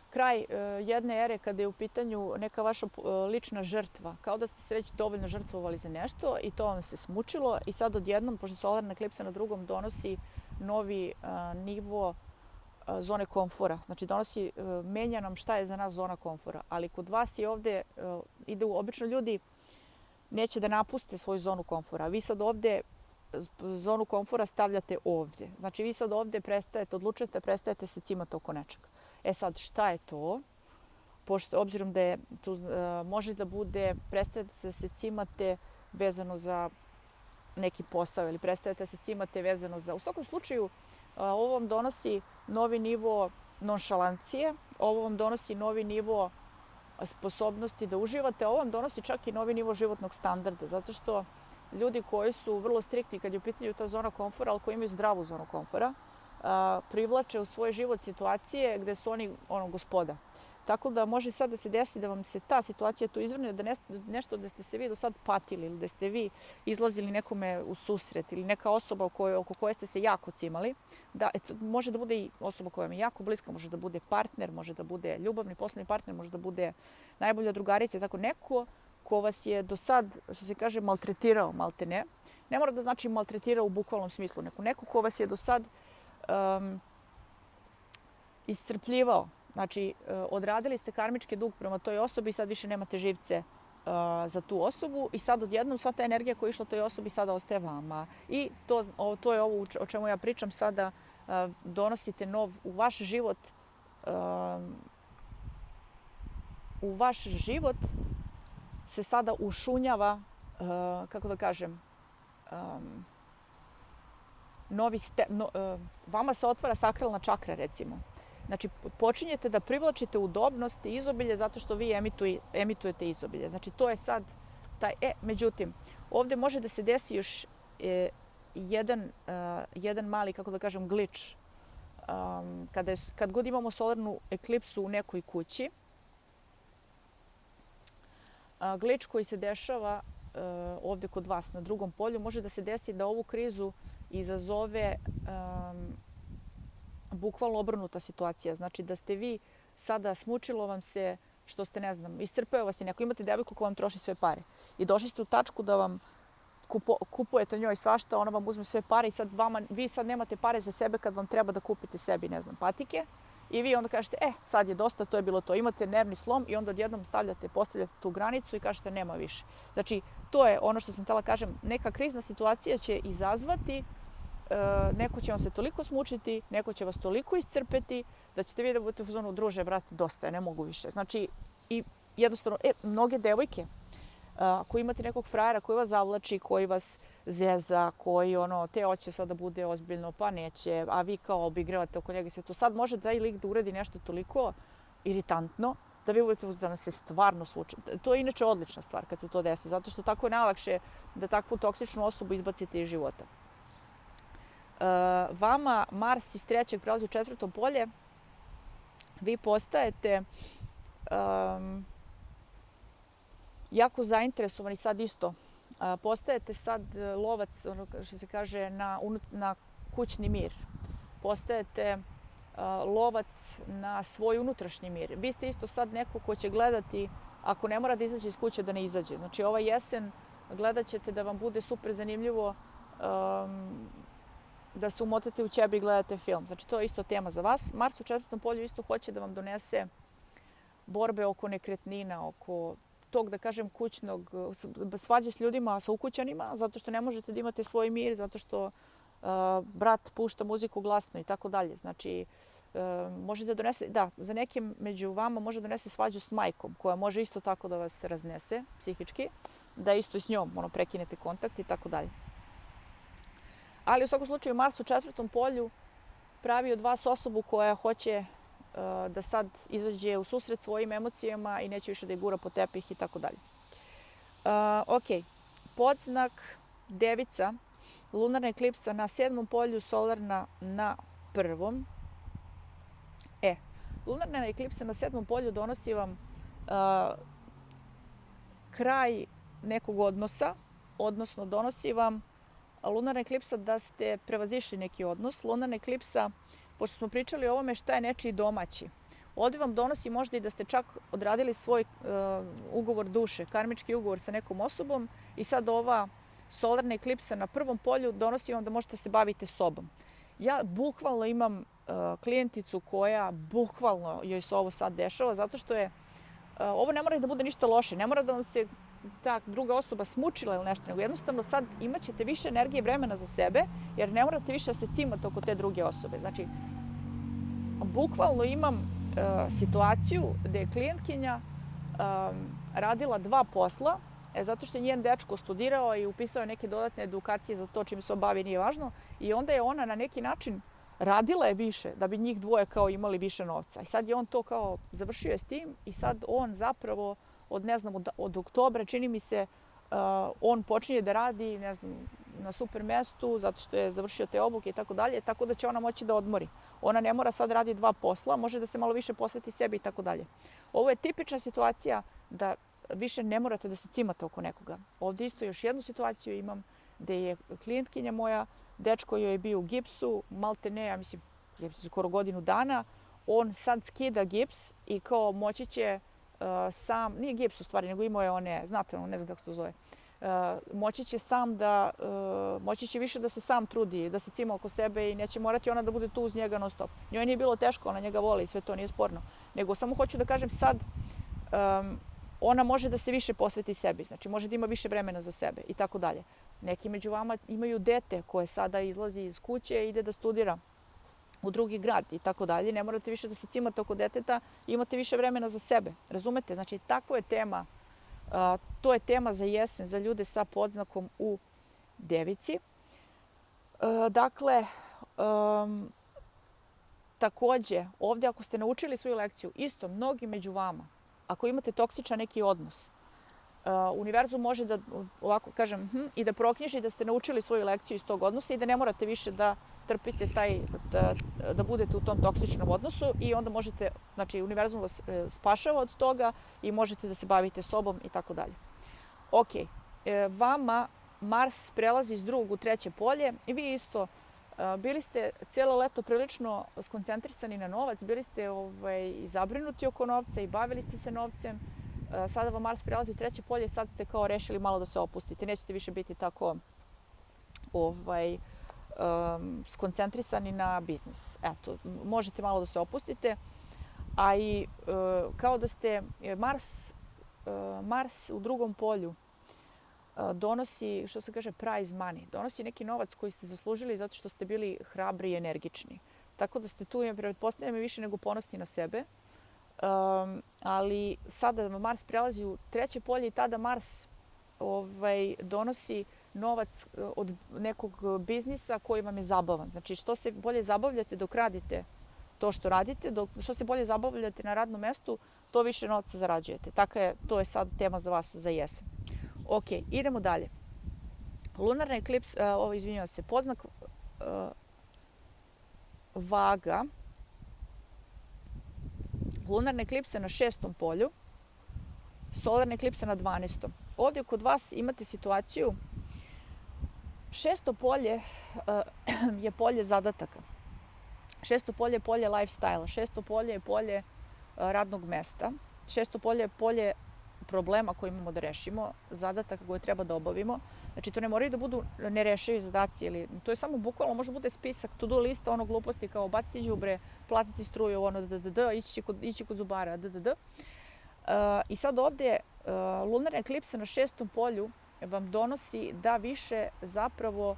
kraj jedne ere kada je u pitanju neka vaša lična žrtva. Kao da ste se već dovoljno žrtvovali za nešto i to vam se smučilo i sad odjednom, pošto solarna eklipsa na 2. donosi novi nivo zone komfora. Znači, menja nam šta je za nas zona komfora. Ali kod vas je ovdje, obično ljudi neće da napuste svoju zonu komfora. Vi sad ovdje zonu komfora stavljate ovdje. Znači, vi sad ovdje prestajete se cimati oko nečega. Sad, šta je to? Pošto, obzirom da je tu, može da bude, prestajete da se cimate vezano za neki posao ili prestajete da se cimate vezano za... U svakom slučaju, ovo vam donosi novi nivo nonšalancije, ovo vam donosi novi nivo sposobnosti da uživate, ovo vam donosi čak i novi nivo životnog standarda, zato što ljudi koji su vrlo striktni kad je u pitanju ta zona komfora, ali koji imaju zdravu zonu komfora, privlače u svoj život situacije gde su oni gospoda. Tako da može sad da se desi da vam se ta situacija tu izvrne, da nešto da ste se vi do sad patili ili da ste vi izlazili nekome u susret ili neka osoba oko koje ste se jako cimali. Može da bude i osoba koja vam je jako bliska, može da bude partner, može da bude ljubavni poslovni partner, može da bude najbolja drugarica. Tako neko ko vas je do sad, što se kaže, maltretirao, maltene. Ne mora da znači maltretirao u bukvalnom smislu. Neko ko vas je do sad iscrpljivao. Znači, odradili ste karmički dug prema toj osobi i sad više nemate živce za tu osobu i sad odjednom sva ta energija koja je išla toj osobi sada ostaje vama. I to je ovo o čemu ja pričam sada. Donosite u vaš život se sada ušunjava, kako da kažem, vama se otvara sakralna čakra, recimo. Znači, počinjete da privlačite udobnost i izobilje zato što vi emitujete izobilje. Znači, to je sad taj... Međutim, ovdje može da se desi još jedan mali, kako da kažem, glitch. Kad god imamo solarnu eklipsu u nekoj kući, glitch koji se dešava ovdje kod vas na drugom polju, može da se desi da ovu krizu izazove bukvalno obrnuta situacija. Znači da ste vi sada smučilo vam se što ste, ne znam, iscrpeo vas je neko, imate devojku koja vam troši sve pare i došli ste u tačku da vam kupujete njoj svašta, ona vam uzme sve pare i sad vi sad nemate pare za sebe kad vam treba da kupite sebi, ne znam, patike i vi onda kažete, sad je dosta, to je bilo to. Imate nervni slom i onda odjednom postavljate tu granicu i kažete nema više. Znači, to je ono što sam htjela kažem, neka krizna situacija će izazvati, neko će vam se toliko smučiti, neko će vas toliko iscrpeti, da ćete vi da budete u zonu, druže, brate, dosta je, ne mogu više. Znači, i jednostavno, mnoge devojke, ako imate nekog frajera koji vas zavlači, koji vas zeza, koji te hoće sad da bude ozbiljno, pa neće, a vi kao obigravate oko njega i sve to. Sad može taj lik da uredi nešto toliko iritantno, da vi budete da nas se stvarno svuče. To je inače odlična stvar kad se to desi, zato što tako je najlakše da takvu toksičnu osobu izbacite iz života. Vama Mars iz 3. prelazi u 4. polje, vi postajete jako zainteresovani sad isto. Postajete sad lovac, ono što se kaže, na kućni mir. Postajete lovac na svoj unutrašnji mir. Vi ste isto sad neko ko će gledati, ako ne mora da izađe iz kuće, da ne izađe. Znači, ovaj jesen gledat ćete da vam bude super zanimljivo da se umotate u ćebe i gledate film. Znači, to je isto tema za vas. Mars u 4. polju isto hoće da vam donese borbe oko nekretnina, oko tog, da kažem, kućnog, svađe s ljudima, sa ukućanima, zato što ne možete da imate svoj mir, zato što brat pušta muziku glasno i tako dalje. Znači, može da donese, za nekim među vama može donese svađu s majkom, koja može isto tako da vas raznese psihički, da isto i s njom prekinete kontakt i tako dalje. Ali u svakom slučaju Mars u 4. polju pravi od vas osobu koja hoće da sad izađe u susret svojim emocijama i neće više da je gura po tepih i tako dalje. Ok, podznak Devica, lunarna eklipsa na 7. polju, solarna na 1. Lunarna eklipsa na 7. polju donosi vam kraj nekog odnosa, odnosno donosi vam lunarna eklipsa da ste prevazišli neki odnos. Lunarna eklipsa, pošto smo pričali o ovome šta je nečiji domaći, ovdje vam donosi možda i da ste čak odradili svoj ugovor duše, karmički ugovor sa nekom osobom i sad ova solarna eklipsa na 1. polju donosi vam da možete se baviti sobom. Ja bukvalno imam klijenticu koja bukvalno joj se ovo sad dešava, zato što je ovo ne mora da bude ništa loše, ne mora da vam se ta druga osoba smučila ili nešto, nego jednostavno sad imat ćete više energije i vremena za sebe, jer ne morate više da se cimate oko te druge osobe. Znači, bukvalno imam situaciju gdje je klijentkinja radila 2 posla, zato što je njen dečko studirao i upisao neke dodatne edukacije za to čim se obavi, nije važno, i onda je ona na neki način radila je više da bi njih dvoje kao imali više novca. I sad je on to kao završio je s tim i sad on zapravo od oktobra, čini mi se, on počinje da radi, ne znam, na super mestu zato što je završio te obuke i tako dalje, tako da će ona moći da odmori. Ona ne mora sad radi 2 posla, može da se malo više posveti sebi i tako dalje. Ovo je tipična situacija da više ne morate da se cimate oko nekoga. Ovdje isto još jednu situaciju imam gdje je klijentkinja moja, dečko joj je bio u gipsu, malte ne, ja mislim, skoro godinu dana. On sad skida gips i kao moći će sam, nije gips u stvari, nego imao je one, znate, ne znam kako se to zove, moći će sam da, moći će više da se sam trudi, da se cima oko sebe i neće morati ona da bude tu uz njega non stop. Njoj nije bilo teško, ona njega voli i sve to nije sporno. Nego samo hoću da kažem sad, ona može da se više posveti sebi, znači može da ima više vremena za sebe i tako dalje. Neki među vama imaju dete koje sada izlazi iz kuće i ide da studira u drugi grad i tako dalje. Ne morate više da se cimate oko deteta i imate više vremena za sebe. Razumete? Znači, tako je tema. To je tema za jesen, za ljude sa podznakom u Devici. Dakle, takođe, ovdje ako ste naučili svoju lekciju, isto, mnogi među vama, ako imate toksičan neki odnos, univerzum može da, ovako kažem, i da proknjiži da ste naučili svoju lekciju iz tog odnosa i da ne morate više da trpite da budete u tom toksičnom odnosu i onda možete, znači univerzum vas spašava od toga i možete da se bavite sobom i tako dalje. Ok, vama Mars prelazi iz 2. u 3. polje i vi isto bili ste cijelo leto prilično skoncentrisani na novac, bili ste zabrinuti oko novca i bavili ste se novcem. Sada vam Mars prelazi u 3. polje i sad ste kao rešili malo da se opustite. Nećete više biti tako skoncentrisani na biznis. Eto, možete malo da se opustite. A i kao da ste Mars u 2. polju donosi, što se kaže, prize money. Donosi neki novac koji ste zaslužili zato što ste bili hrabri i energični. Tako da ste tu, pretpostavljam, više nego ponosni na sebe. Ali sada Mars prelazi u 3. polje i tada Mars donosi novac od nekog biznisa koji vam je zabavan. Znači, što se bolje zabavljate dok radite to što radite, što se bolje zabavljate na radnom mestu, to više novca zarađujete. To je sad tema za vas za jesen. Ok, idemo dalje. Lunarni eklips, izvinjavam se, podznak Vaga. Lunarne eklipse na 6. polju, solarne eklipse na 12. Ovdje kod vas imate situaciju, 6. polje je polje zadataka. 6. polje je polje lifestyle, 6. polje je polje radnog mesta, 6. polje je polje problema koje imamo da rešimo, zadataka koje treba da obavimo. Znači, to ne moraju da budu nerešivi zadaci, ili to je samo bukvalno, može bude spisak, to-do lista, ono gluposti kao baciti đubre, platiti struju, ono ići kod zubara, I sad ovdje lunarna eklipsa na 6. polju vam donosi da više zapravo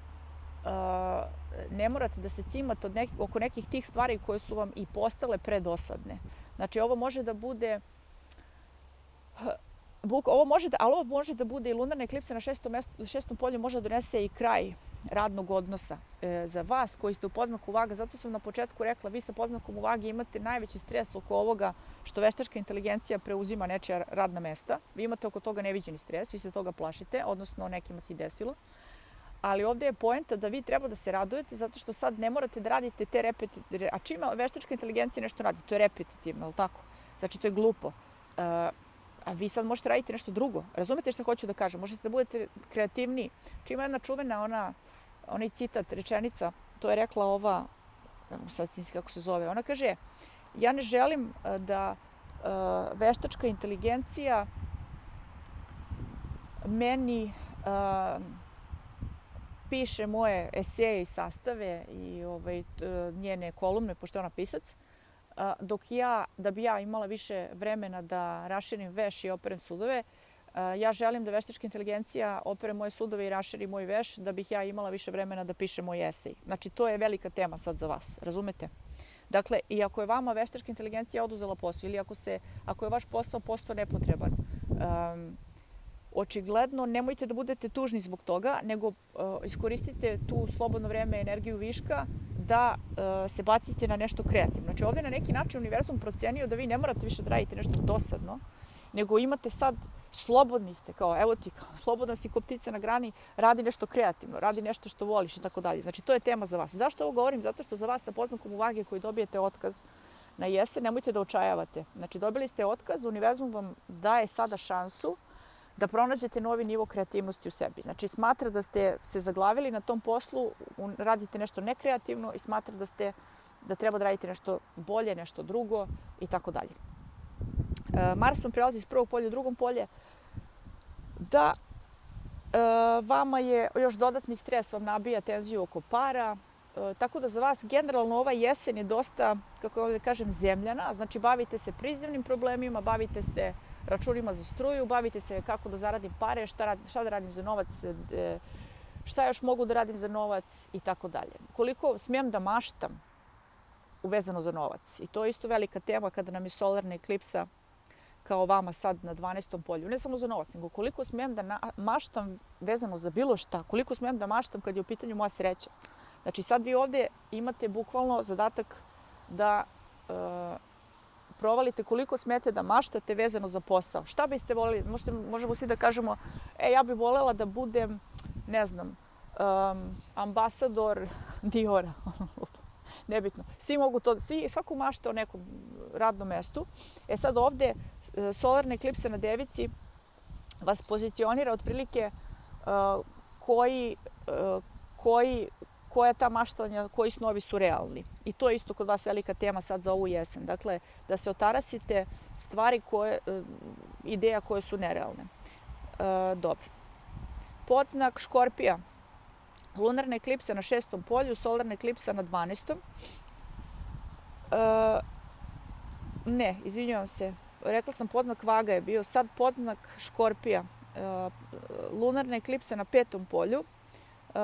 ne morate da se cimate oko nekih tih stvari koje su vam i postale predosadne. Znači, ovo može da bude ali ovo može da bude i lunarna eklipsa na 6. polju, može da donese i kraj radnog odnosa za vas koji ste u podznaku Vaga. Zato sam na početku rekla, vi sa podznakom u Vagi imate najveći stres oko ovoga što veštačka inteligencija preuzima nečija radna mesta. Vi imate oko toga neviđeni stres, vi se toga plašite, odnosno nekima se i desilo. Ali ovdje je poenta da vi treba da se radujete zato što sad ne morate da radite te repetitivne. A čima veštačka inteligencija nešto radi? To je repetitivno, ali tako? Znači, to je glupo. A vi sad možete raditi nešto drugo. Razumete što hoću da kažem? Možete da budete kreativniji. Čima jedna čuvena, onaj citat, rečenica, to je rekla ova, sad kako se zove, ona kaže, ja ne želim da veštačka inteligencija meni piše moje eseje i sastave i njene kolumne, pošto je ona pisac, da bi ja imala više vremena da raširim veš i operem sudove, ja želim da veštačka inteligencija opere moje sudove i raširi moj veš, da bih ja imala više vremena da pišem moj esej. Znači, to je velika tema sad za vas, razumete? Dakle, i ako je vama veštačka inteligencija oduzela posao ili ako je vaš posao postao nepotreban, očigledno nemojte da budete tužni zbog toga, nego iskoristite tu slobodno vreme, energiju viška da se bacite na nešto kreativno. Znači, ovdje na neki način univerzum procenio da vi ne morate više da radite nešto dosadno, nego imate sad slobodni ste, kao evo ti, slobodna si ko ptica na grani, radi nešto kreativno, radi nešto što voliš i tako dalje. Znači to je tema za vas. Zašto ovo govorim? Zato što za vas sa poznakom u vage koji dobijete otkaz na jesen, nemojte da očajavate. Znači dobili ste otkaz, univerzum vam daje sada šansu da pronađete novi nivo kreativnosti u sebi. Znači smatra da ste se zaglavili na tom poslu, radite nešto nekreativno i smatra da treba da radite nešto bolje, nešto drugo i tako dalje. Mars vam prelazi iz prvog polja u drugom polje, da vama je još dodatni stres, vam nabija tenziju oko para, tako da za vas generalno ova jesen je dosta, kako ovdje kažem, zemljana, znači bavite se prizemnim problemima, bavite se računima za struju, bavite se kako da zaradim pare, šta da radim za novac, šta još mogu da radim za novac i tako dalje. Koliko smijem da maštam uvezano za novac. I to je isto velika tema kada nam je solarna eklipsa kao vama sad na 12. polju. Ne samo za novac, nego koliko smijem da maštam vezano za bilo šta. Koliko smijem da maštam kad je u pitanju moja sreća. Znači sad vi ovdje imate bukvalno zadatak da provalite koliko smijete da maštate vezano za posao. Šta biste voljeli? Možemo svi da kažemo, ja bih voljela da budem, ne znam, ambasador Diora. Nebitno. Svi mogu to, svako mašta o nekom radnom mestu. Sad ovdje solarna eklipsa na Devici vas pozicionira otprilike koja ta maštanja, koji snovi su realni. I to je isto kod vas velika tema sad za ovu jesen. Dakle, da se otarasite stvari ideja koje su nerealne. Dobro. Podznak Škorpija. Lunarna eklipsa na 6. polju, solarna eklipsa na 12. Ne, izvinjavam se. Rekla sam podznak Vaga je bio, sad podznak Škorpija. Lunarna eklipsa na 5. polju,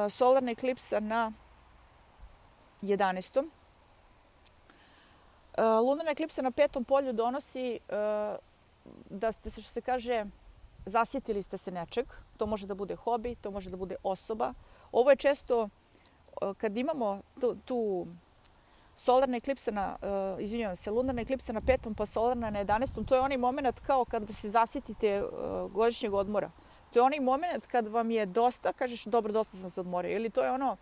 solarna eklipsa na 11. Lunarna eklipsa na 5. polju donosi da ste se, što se kaže, zasjetili ste se nečeg. To može da bude hobi, to može da bude osoba. Ovo je često, kad imamo tu solarna eklipsa lunarna eklipsa na 5. pa solarna na 11. To je onaj moment kao kad se zasjetite godišnjeg odmora. To je onaj moment kad vam je dosta, kažeš dobro, dosta sam se odmorio. Ili to je ono,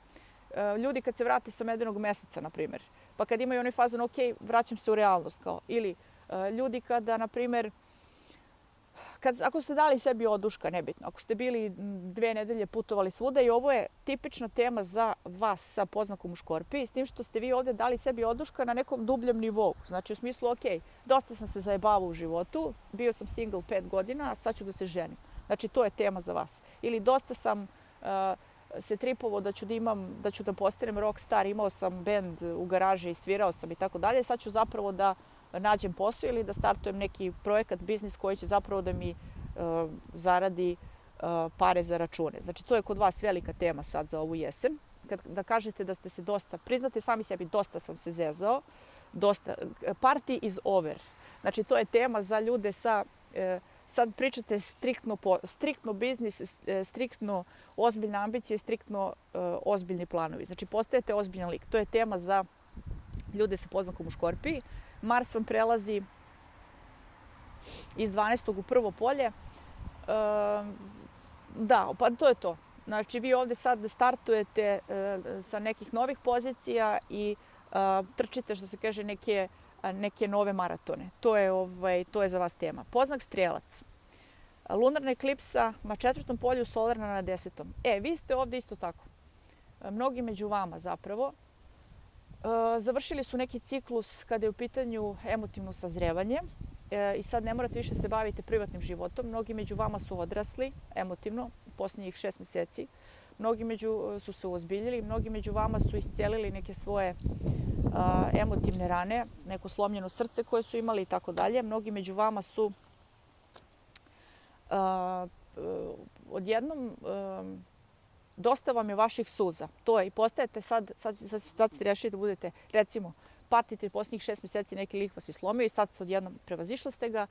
ljudi kad se vrate sa medenog meseca, na primjer. Pa kad imaju onaj fazon, ok, vraćam se u realnost. Kao. Ili ljudi kada, na primjer, ako ste dali sebi oduška, nebitno, ako ste bili 2 nedelje putovali svuda i ovo je tipična tema za vas sa poznakom u Škorpiji, s tim što ste vi ovdje dali sebi oduška na nekom dubljem nivou. Znači u smislu, ok, dosta sam se zajebavao u životu, bio sam single 5 godina, a sad ću da se ženim. Znači to je tema za vas. Ili dosta sam se tripovao da ću da postanem rockstar, imao sam bend u garaži i svirao sam i tako dalje, sad ću zapravo da nađem posao ili da startujem neki projekat, biznis koji će zapravo da mi zaradi pare za račune. Znači to je kod vas velika tema sad za ovu jesen. Da kažete da ste se dosta, priznate sami sebi, dosta sam se zezao, party is over. Znači to je tema za ljude sad pričate striktno biznis, striktno ozbiljne ambicije, striktno ozbiljni planovi. Znači postajete ozbiljan lik. To je tema za ljude sa poznakom u Škorpiji. Mars vam prelazi iz 12. u prvo polje. Da, pa to je to. Znači vi ovdje sad startujete sa nekih novih pozicija i trčite, što se kaže, neke nove maratone. To je za vas tema. Podznak Strelac. Lunarna eklipsa na 4. polju, solarna na 10. Vi ste ovdje isto tako. Mnogi među vama zapravo završili su neki ciklus kada je u pitanju emotivno sazrevanje i sad ne morate više se baviti privatnim životom. Mnogi među vama su odrasli emotivno posljednjih 6 mjeseci. Mnogi su se uozbiljili, mnogi među vama su iscelili neke svoje emotivne rane, neko slomljeno srce koje su imali i tako dalje. Mnogi među vama su odjednom dosta vam je vaših suza. To je i postajete sad ste rešili da budete, recimo, patite posljednjih 6 mjeseci, neki lik vas je slomio i sad ste odjednom prevazišli ste ga,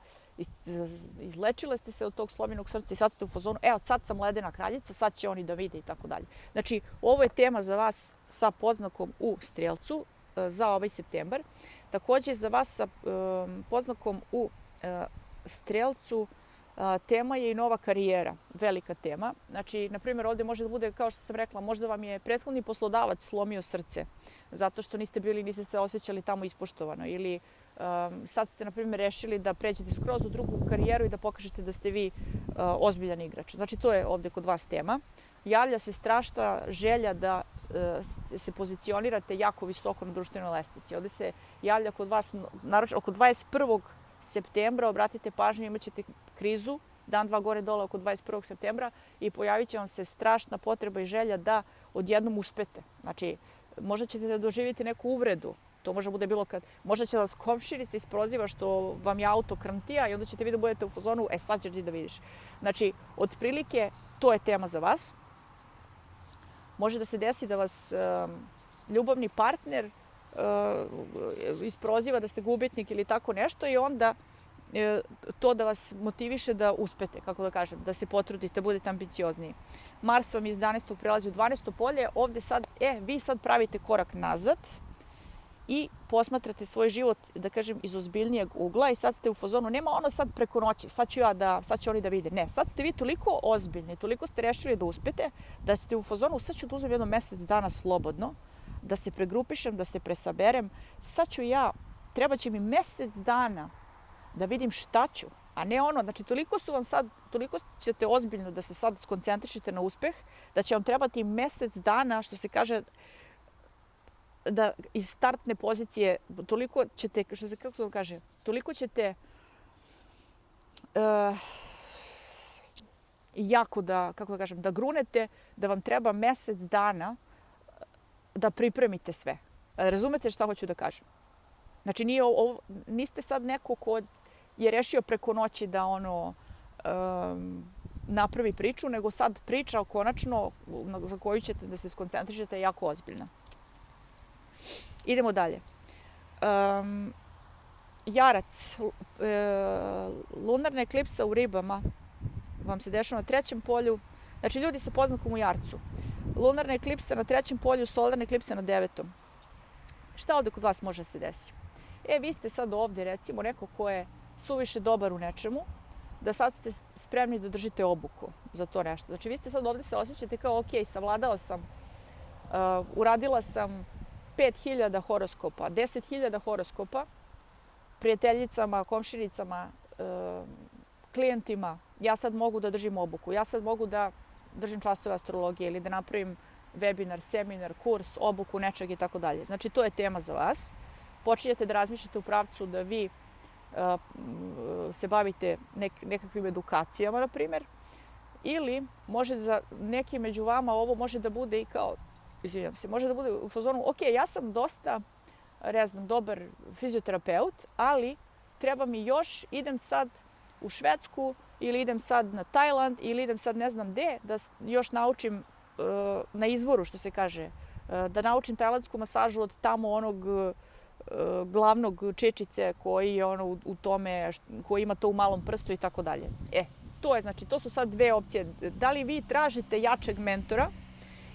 izlečile ste se od tog slomljenog srca i sad ste u fazonu, sad sam ledena kraljica, sad će oni da vide i tako dalje. Znači, ovo je tema za vas sa poznakom u Strelcu za ovaj septembar. Također za vas sa poznakom u Strelcu Tema je i nova karijera, velika tema. Znači, na primjer, ovdje može da bude, kao što sam rekla, možda vam je prethodni poslodavac slomio srce zato što niste se osjećali tamo ispoštovano ili sad ste, na primjer, rešili da pređete skroz u drugu karijeru i da pokažete da ste vi ozbiljan igrač. Znači, to je ovdje kod vas tema. Javlja se strašna želja da se pozicionirate jako visoko na društvenoj lestvici. Ovdje se javlja kod vas, naročito oko 21. septembra, obratite pažnju, imat ćete krizu, dan, dva gore dole oko 21. septembra i pojavit će vam se strašna potreba i želja da odjednom uspete. Znači, možda ćete da doživite neku uvredu, to može bude bilo kad, možda će vas komšinica isproziva što vam je auto krantija i onda ćete vi da budete u fazonu, sad ćeš ti da vidiš. Znači, otprilike, to je tema za vas. Može da se desi da vas ljubavni partner isproziva da ste gubitnik ili tako nešto i onda to da vas motiviše da uspete, kako da kažem, da se potrudite, budete ambiciozniji. Mars vam iz 11. prelazi u 12. polje, ovdje sad, vi sad pravite korak nazad i posmatrate svoj život, da kažem, iz ozbiljnijeg ugla i sad ste u fazonu, nema ono sad preko noći, sad će oni da vide. Ne, sad ste vi toliko ozbiljni, toliko ste rešili da uspete, da ste u fazonu, sad ću da uzmem jedno mjesec dana slobodno, da se pregrupišem, da se presaberem, sad ću treba će mi mjesec dana da vidim šta ću, a ne ono, znači toliko ćete ozbiljno da se sad skoncentrišite na uspeh, da će vam trebati mjesec dana, što se kaže, da iz startne pozicije toliko ćete, kako se vam kaže, toliko ćete jako da, kako da kažem, da grunete, da vam treba mjesec dana da pripremite sve. Razumete šta hoću da kažem? Znači, niste sad neko ko je rešio preko noći da napravi priču, nego sad priča konačno za koju ćete da se skoncentrišete jako ozbiljna. Idemo dalje. Jarac, lunarna eklipsa u ribama vam se dešava na 3. polju. Znači, ljudi sa poznakom u Jarcu. Lunarna eklipsa na 3. polju, solarna eklipsa na 9. Šta ovdje kod vas može se desiti? Vi ste sad ovdje, recimo, neko ko je suviše dobar u nečemu, da sad ste spremni da držite obuku za to nešto. Znači, vi ste sad ovdje se osjećate kao, savladao sam, uradila sam 5.000 horoskopa, 10.000 horoskopa, prijateljicama, komšinicama, klijentima, ja sad mogu da držim obuku, ja sad mogu da držim časove astrologije ili da napravim webinar, seminar, kurs, obuku, nečeg i tako dalje. Znači, to je tema za vas. Počinjete da razmišljate u pravcu da vi se bavite nekakvim edukacijama, na primjer, ili može za neki među vama ovo može da bude i kao, može da bude u fazonu, ja sam dosta, dobar fizioterapeut, ali treba mi još, idem sad u Švedsku ili idem sad na Tajland ili idem sad ne znam gde, da još naučim na izvoru, što se kaže, da naučim tajlandsku masažu od tamo onog glavnog čečice koji je u tome, koji ima to u malom prstu i tako dalje. To su sad dve opcije. Da li vi tražite jačeg mentora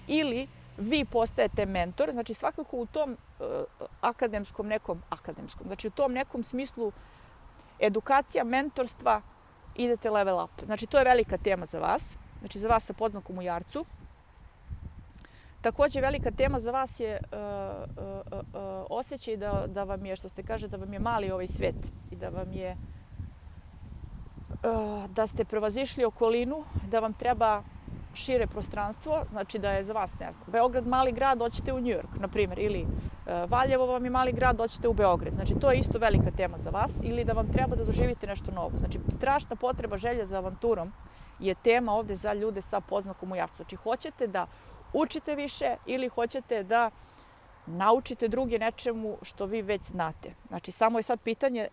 ili vi postajete mentor, znači svakako u tom znači u tom nekom smislu edukacija, mentorstva, idete level up. Znači, to je velika tema za vas, znači za vas sa poznakom u Jarcu. Također, velika tema za vas je osjećaj da vam je, što ste kaže, da vam je mali ovaj svet i da vam je, da ste prevazišli okolinu, da vam treba šire prostranstvo, znači da je za vas, ne znam, Beograd mali grad, doćete u New York, na primjer, ili Valjevo vam je mali grad, doćete u Beograd. Znači, to je isto velika tema za vas, ili da vam treba da doživite nešto novo. Znači, strašna potreba, želja za avanturom je tema ovdje za ljude sa poznakom u Jarcu. Znači, hoćete da učite više ili hoćete da naučite druge nečemu što vi već znate. Znači, samo je sad pitanje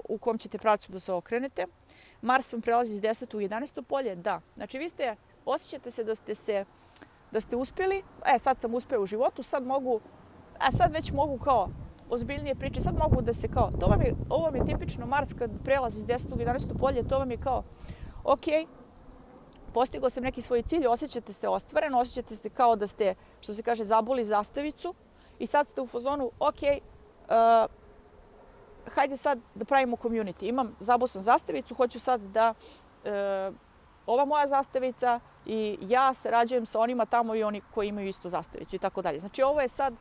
u kom ćete pravcu da se okrenete. Mars vam prelazi iz 10. u 11. polje, da. Znači, vi osjećate se da ste uspjeli, sad sam uspeo u životu, sad već mogu kao ozbiljnije priče, sad mogu da se kao, ovo vam je tipično Mars kad prelazi iz 10. u 11. polje, to vam je kao, postigao sam neki svoj cilj, osjećate se ostvareno, osjećate se kao da ste, što se kaže, zaboli zastavicu i sad ste u fazonu, hajde sad da pravimo community. Imam zabosan zastavicu, hoću sad da ova moja zastavica i ja sarađujem sa onima tamo i oni koji imaju istu zastavicu i tako dalje. Znači ovo je sad,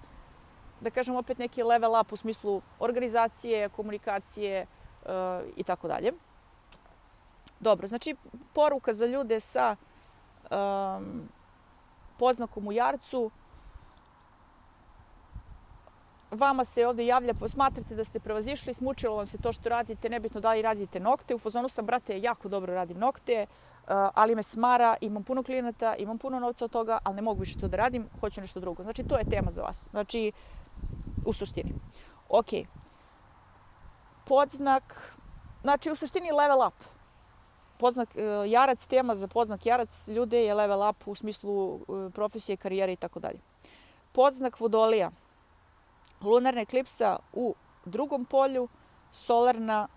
da kažem, opet neki level up u smislu organizacije, komunikacije i tako dalje. Dobro, znači poruka za ljude sa podznakom u Jarcu. Vama se ovdje javlja, smatrate da ste prevazišli, smučilo vam se to što radite, nebitno da li radite nokte. U fazonu sam, brate, jako dobro radim nokte, ali me smara, imam puno klijenata, imam puno novca od toga, ali ne mogu više to da radim, hoću nešto drugo. Znači, to je tema za vas. Znači, u suštini. Ok. Podznak, znači, u suštini level up. Podznak Jarac, tema za podznak Jarac ljude je level up u smislu profesije, karijere i tako dalje. Podznak Vodolija. Lunarna eklipsa u 2. polju, solarna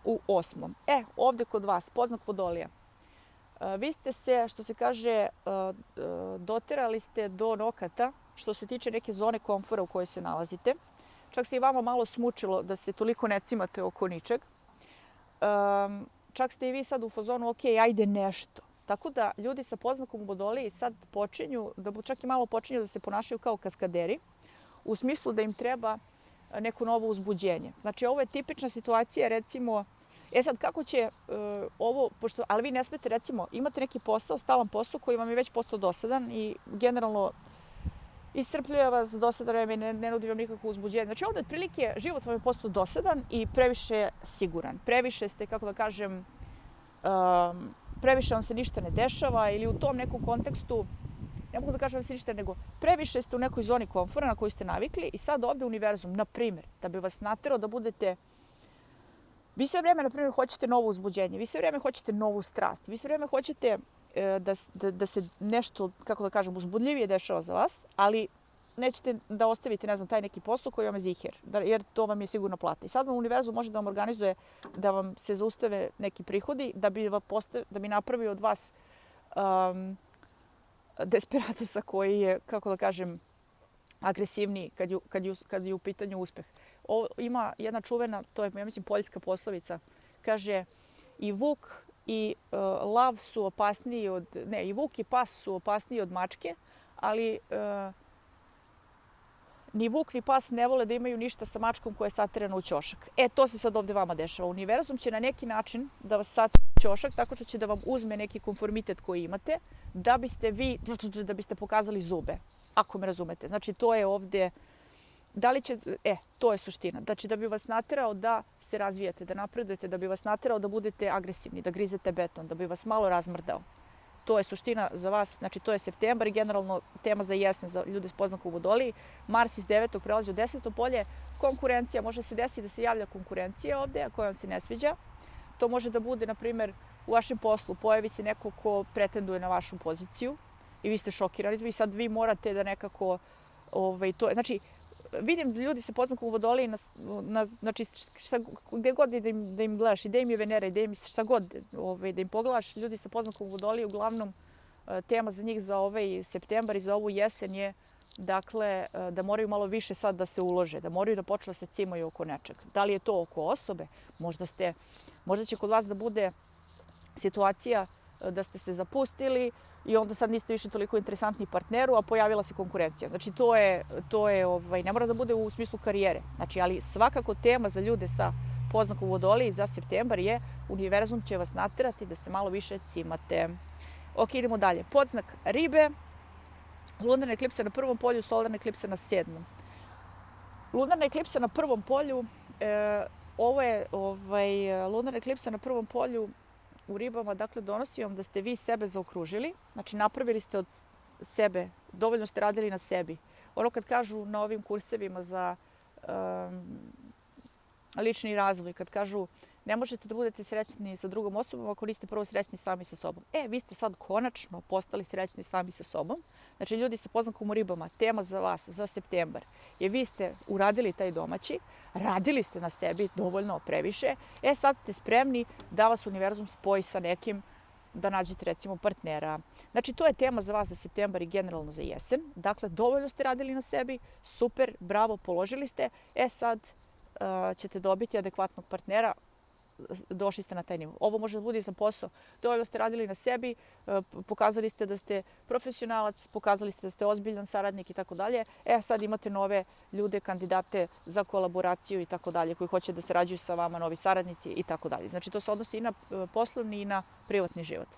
u 8. Ovdje kod vas, podznak Vodolija. Vi ste se, što se kaže, doterali ste do nokata što se tiče neke zone komfora u kojoj se nalazite. Čak se i vama malo smučilo da se toliko ne cimate oko ničeg. Čak ste i vi sad u fazonu, ok, ajde nešto. Tako da ljudi sa poznakom u Vodoliji sad počinju, čak i malo počinju da se ponašaju kao kaskaderi, u smislu da im treba neko novo uzbuđenje. Znači, ovo je tipična situacija, recimo, sad kako će ovo, ali vi ne smete, recimo, imate neki posao, stalan posao koji vam je već postao dosadan i generalno iscrpljuje vas, dosadan vam je, ne nudi vam nikakvo uzbuđenje. Znači, ovdje otprilike život vam je postao dosadan i previše siguran. Previše ste, kako da kažem, previše vam se ništa ne dešava ili u tom nekom kontekstu, ne mogu da kažem vam se ništa, nego previše ste u nekoj zoni komfora na koju ste navikli i sad ovdje univerzum, na primjer, da bi vas naterao da budete, vi sve vrijeme, na primjer, hoćete novo uzbuđenje, vi sve vrijeme hoćete novu strast, vi sve vrijeme hoćete da se nešto, kako da kažem, uzbudljivije dešava za vas, ali nećete da ostavite, ne znam, taj neki posao koji vam je ziher, jer to vam je sigurno plata. I sad vam univerzum može da vam organizuje da vam se zaustave neki prihodi, da bi napravio od vas desperatosa koji je, kako da kažem, agresivniji kad je u pitanju uspeh. Ima jedna čuvena, to je, ja mislim, poljska poslovica, kaže i vuk i lav su opasniji i vuk i pas su opasniji od mačke, ali ni vuk ni pas ne vole da imaju ništa sa mačkom koja je saterana u ćošak. To se sad ovdje vama dešava. Univerzum će na neki način da vas satera u ćošak tako što će da vam uzme neki konformitet koji imate da biste pokazali zube, ako me razumete. Znači, to je ovdje, to je suština. Znači, da bi vas naterao da se razvijate, da napredujete, da bi vas naterao da budete agresivni, da grizete beton, da bi vas malo razmrdao. To je suština za vas, znači to je septembar i generalno tema za jesen za ljude s poznakom u Vodoliji. Mars iz 9. prelazi u 10. polje. Konkurencija, može se desiti da se javlja konkurencija ovdje, koja vam se ne sviđa. To može da bude, na primjer, u vašem poslu pojavi se neko ko pretenduje na vašu poziciju i vi ste šokirani i sad vi morate da nekako, znači, vidim da ljudi se poznakom u Vodoliji, znači gdje god da im gledaš, i da im je Venera, i da im šta god da im pogledaš, ljudi sa poznakom u Vodoliji, uglavnom tema za njih za ovaj septembar i za ovu jesen je, dakle, da moraju malo više sad da se ulože, da moraju da počnu da se cimaju oko nečeg. Da li je to oko osobe? Možda će kod vas da bude situacija da ste se zapustili i onda sad niste više toliko interesantni partneru, a pojavila se konkurencija. Znači, to je ne mora da bude u smislu karijere. Znači, ali svakako tema za ljude sa poznakom u Vodoliji za septembar je univerzum će vas naterati da se malo više cimate. Ok, idemo dalje. Podznak Ribe, lunarna eklipsa na 1. polju, solarna eklipsa na 7. Lunarna eklipsa na 1. polju, ovo je lunarna eklipsa na 1. polju u Ribama, dakle, donosi vam da ste vi sebe zaokružili, znači napravili ste od sebe, dovoljno ste radili na sebi. Ono kad kažu na ovim kursevima za lični razvoj, kad kažu ne možete da budete srećni sa drugom osobom ako niste prvo srećni sami sa sobom. Vi ste sad konačno postali srećni sami sa sobom. Znači, ljudi sa poznakom u Ribama, tema za vas, za septembar, je vi ste uradili taj domaći, radili ste na sebi dovoljno, previše, sad ste spremni da vas univerzum spoji sa nekim, da nađete recimo partnera. Znači, to je tema za vas za septembar i generalno za jesen. Dakle, dovoljno ste radili na sebi, super, bravo, položili ste. Sad ćete dobiti adekvatnog partnera, došli ste na taj nivo. Ovo može da bude i za posao. Dovoljno ste radili na sebi, pokazali ste da ste profesionalac, pokazali ste da ste ozbiljan saradnik i tako dalje. Sad imate nove ljude, kandidate za kolaboraciju i tako dalje, koji hoće da sarađuju sa vama, novi saradnici i tako dalje. Znači to se odnosi i na poslovni i na privatni život.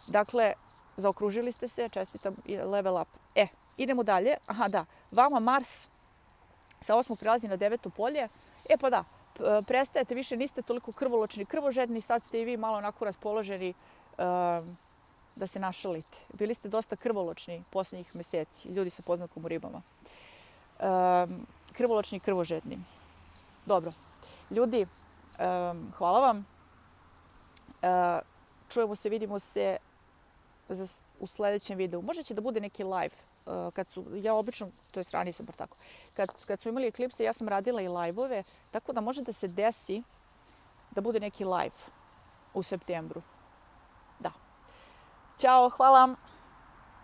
Dakle, zaokružili ste se, čestitam, level up. Idemo dalje. Vama Mars sa 8. prelazi na 9. polje. Prestajete, više niste toliko krvoločni, krvožedni, sad ste i vi malo onako raspoloženi da se našalite. Bili ste dosta krvoločni posljednjih mjeseci, ljudi sa poznakom u ribama. Krvoločni i krvožedni. Dobro. Ljudi, hvala vam. Čujemo se, vidimo se u sljedećem videu. Možda će da bude neki live. Ja obično, to je ranije sam bar tako, kad smo imali eklipse, ja sam radila i live-ove, tako da može da se desi da bude neki live u septembru. Da. Ćao, hvala vam.